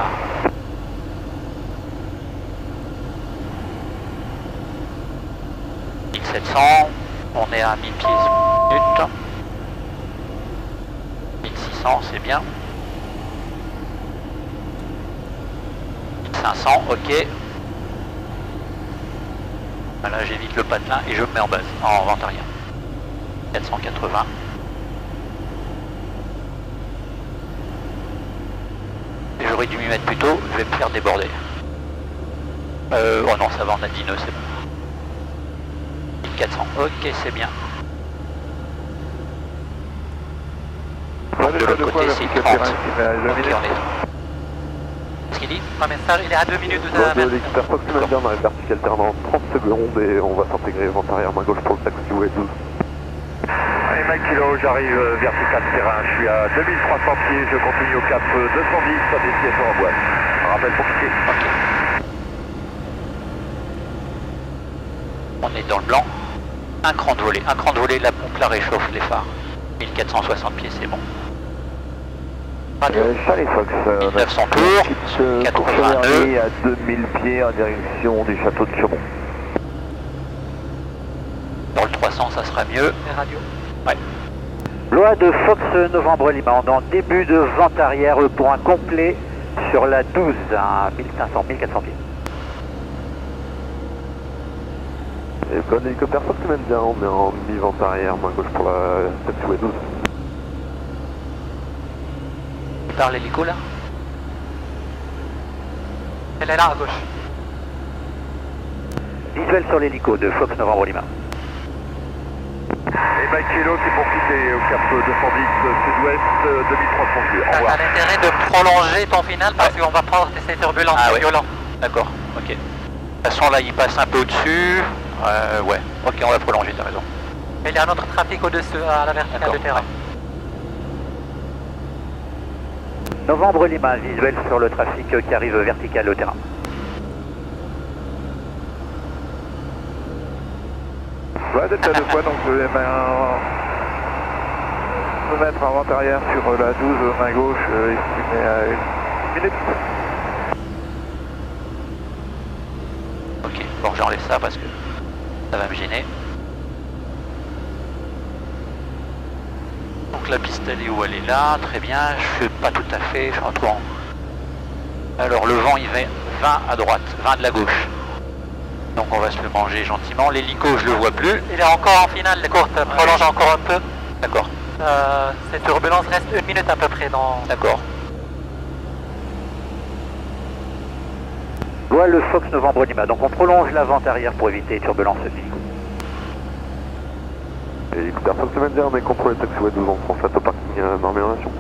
« 1700, on est à 1000 pieds minute. 1600, c'est bien. 1500, ok. Voilà, j'évite le patelin et je me mets en base, en vente arrière. 480. J'aurais dû m'y mettre plus tôt, je vais me faire déborder. Oh non, ça va, on a 10 nœuds, c'est bon. 1400, ok, c'est bien. De l'autre côté, c'est 30. Ok, on est... Qu'est-ce qu'il dit? Ouais, mais ça, il est à 2 minutes de la mer. L'expert Fox nous mène bien dans la verticale terrain dans 30 secondes et on va s'intégrer vente arrière main gauche pour le taxi ou 12. Allez, Mike Kilo, j'arrive vertical terrain, je suis à 2300 pieds, je continue au cap 210, à destination en boîte. Un rappel pour quitter. Ok. On est dans le blanc. Un cran de volée, la pompe la réchauffe les phares. 1460 pieds, c'est bon. Charlie Fox, 1900 tours, 82 à 2000 pieds en direction du château de Chaumont. Dans le 300, ça sera mieux. Les radios. Ouais. Blois de Fox Novembre Lima, en début de vente arrière pour un complet sur la 12 à 1500, 1400 pieds. Et plein d'hélicoptères Fox nous mène bien, on est en mi-vente arrière, main gauche pour la taxi 12. Tu parles l'hélico là? Elle est là à gauche. Visuel sur l'hélico de Fox Novembre Lima. Et Mike Kilo, c'est pour quitter au cap 210 sud-ouest, 2300 pieds. Au T'as revoir. l'intérêt de prolonger ton final parce qu'on va prendre ces turbulences violentes. D'accord, ok. De toute façon là il passe un peu au-dessus. Ouais, ok, on va prolonger, t'as raison. Il y a un autre trafic au-dessus à la verticale de terrain. Novembre Lima, visuel sur le trafic qui arrive vertical au terrain. Ouais, Delta 2 fois, donc je vais me mettre en vente arrière sur la 12 main gauche, estimée à 1 minute. Ok, bon j'enlève ça parce que ça va me gêner. Donc la piste elle est où? Elle est là, très bien, je suis pas tout à fait, je suis en trop en... Alors le vent il va 20 à droite, 20 de la gauche. Donc on va se le manger gentiment. L'hélico je le vois plus. Il est encore en finale, les courtes, prolonge encore un peu. D'accord. Cette turbulence reste 1 minute à peu près dans... D'accord. Voit le Fox Novembre Lima, donc on prolonge la vente arrière pour éviter les turbulences hélico. Hélicoptère Fox Commander, on est contrôlé taxiway 12 ans, transat au parking Normalisation.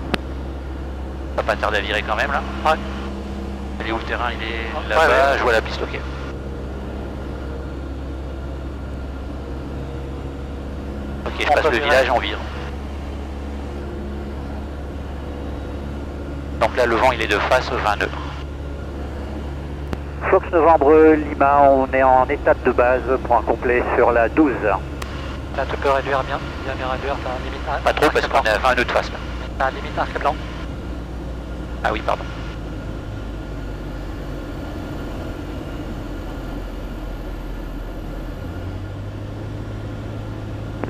Ça va pas tarder à virer quand même là. Ouais. Il est où le terrain? Il est là-bas, je vois la piste, ok. Ok, je passe le village en vire. Donc là le vent il est de face 20 nœuds. Fox Novembre Lima, on est en étape de base, point complet sur la 12. Là tu peux réduire bien réduire, t'as un limite... Pas trop parce qu'on est à 20 nœuds de face là. T'as un limite arc blanc. Ah oui, pardon.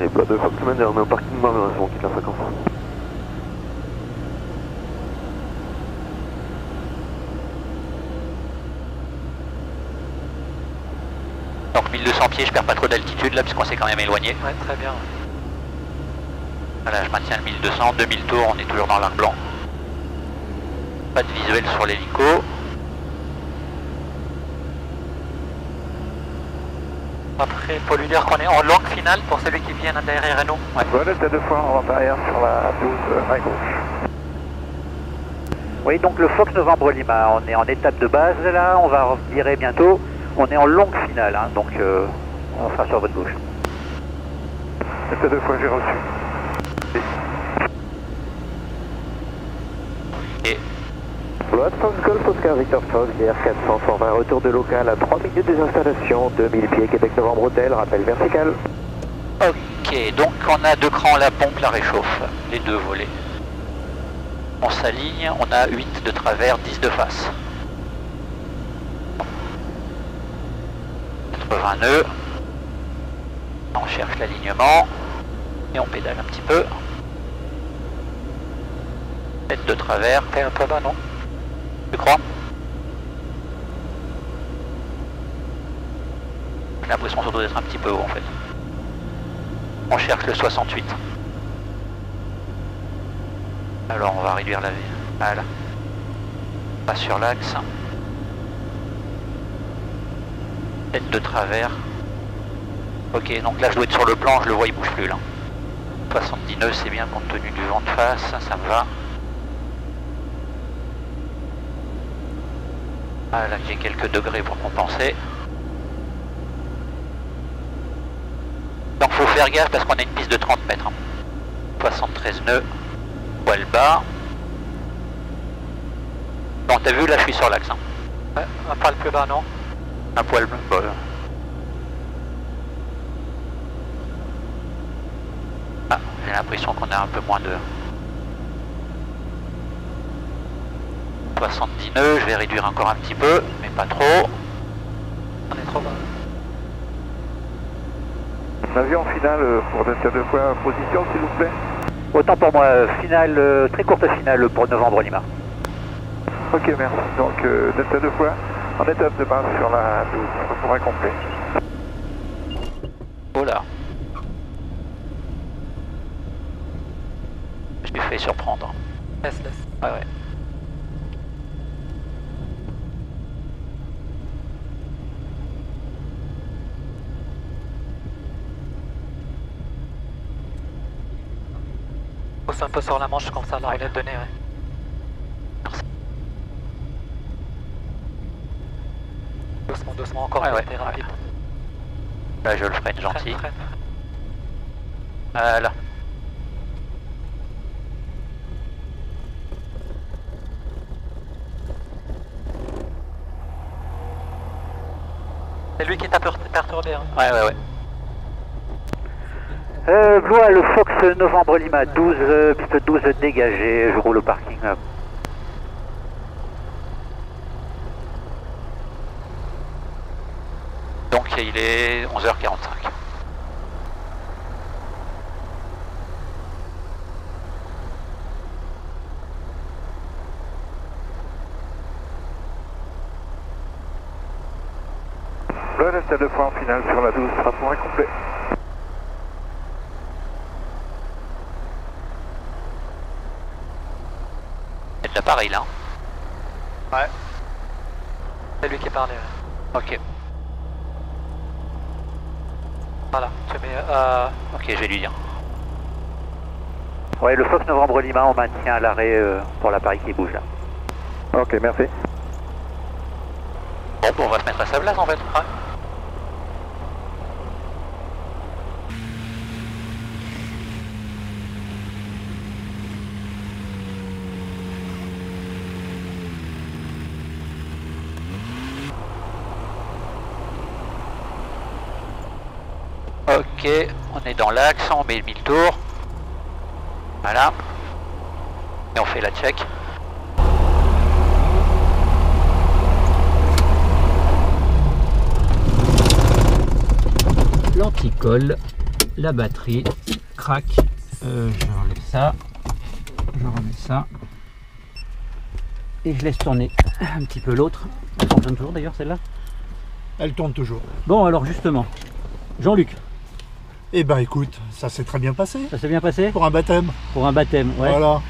Et pas de Fox Commander, on est au parking Normalisation, on quitte la fréquence. Donc 1200 pieds, je perds pas trop d'altitude là puisqu'on s'est quand même éloigné. Ouais, très bien. Voilà, je maintiens le 1200, 2000 tours, on est toujours dans l'arc blanc. Pas de visuel sur l'hélico. Après, il faut lui dire qu'on est en longue finale pour celui qui vient derrière nous. Ouais. Voilà, c'est 2 fois en vente arrière sur la 12 à gauche. Oui, donc le Fox Novembre Lima, on est en étape de base là, on va virer bientôt. On est en longue finale, hein, donc on sera sur votre gauche. C'est 2 fois, j'ai reçu. Et Blood Fox Golf Oscar Victor Fox, VR400, format retour de local à 3 minutes des installations, 2000 pieds Québec Novembre Hôtel, rappel vertical. ok, donc on a 2 crans, la pompe, la réchauffe, les 2 volets. On s'aligne, on a 8 de travers, 10 de face. 80 nœuds. On cherche l'alignement et on pédale un petit peu. Tête de travers. T'es un peu bas, non? Tu crois? J'ai l'impression surtout d'être un petit peu haut en fait. On cherche le 68. Alors on va réduire la vie. Voilà. Pas sur l'axe. Tête de travers. Ok, donc là je dois être sur le plan, je le vois, il bouge plus là. 70 nœuds, c'est bien compte tenu du vent de face, ça me va. Ah là j'ai quelques degrés pour compenser. Donc faut faire gaffe parce qu'on a une piste de 30 mètres. 73 nœuds, poil bas. Bon t'as vu là je suis sur l'axe. Ouais, un poil plus bas, non? Un poil bas. Ah, j'ai l'impression qu'on a un peu moins de... 70 nœuds, je vais réduire encore un petit peu, mais pas trop. On est trop bas. Avion finale pour Delta 2 fois, position s'il vous plaît. Autant pour moi, finale, très courte finale pour Novembre Lima. Ok, merci. Donc Delta 2 fois en étape de base sur la 12, retour incomplet. Oh là. Je lui fais surprendre. Laisse. Ouais, ouais. Pousse un peu sur la manche comme ça, la relève de nez, ouais. Doucement, encore, ouais, t'es rapide. Là je le freine gentil. Freine. Voilà. C'est lui qui t'a perturbé, hein. Ouais. Blois, le Fox Novembre Lima 12, piste 12 dégagée, je roule au parking. Donc il est 11h45. Le stade de point final sur la 12 sera point complet. C'est de l'appareil là. Ouais. C'est lui qui est parlé. Ouais. Ok. Voilà, tu mets... Ok, je vais lui dire. Ouais, le Fox Novembre Lima, on maintient l'arrêt pour l'appareil qui bouge là. Ok, merci. Bon, on va se mettre à sa place en fait. Ouais. Ok, on est dans l'axe, on met le mi-tour. Voilà. Et on fait la check. L'anticolle, la batterie, crac. Je enlève ça. Je remets ça. Et je laisse tourner un petit peu l'autre. Elle fonctionne toujours d'ailleurs celle-là? Elle tourne toujours. Bon alors justement, Jean-Luc. Eh ben écoute, ça s'est très bien passé. Ça s'est bien passé? Pour un baptême. Pour un baptême, ouais. Voilà.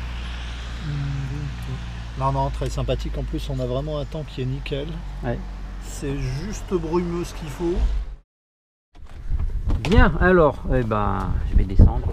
Non, non, très sympathique. En plus, on a vraiment un temps qui est nickel. Ouais. C'est juste brumeux ce qu'il faut. Bien, alors, eh ben, je vais descendre.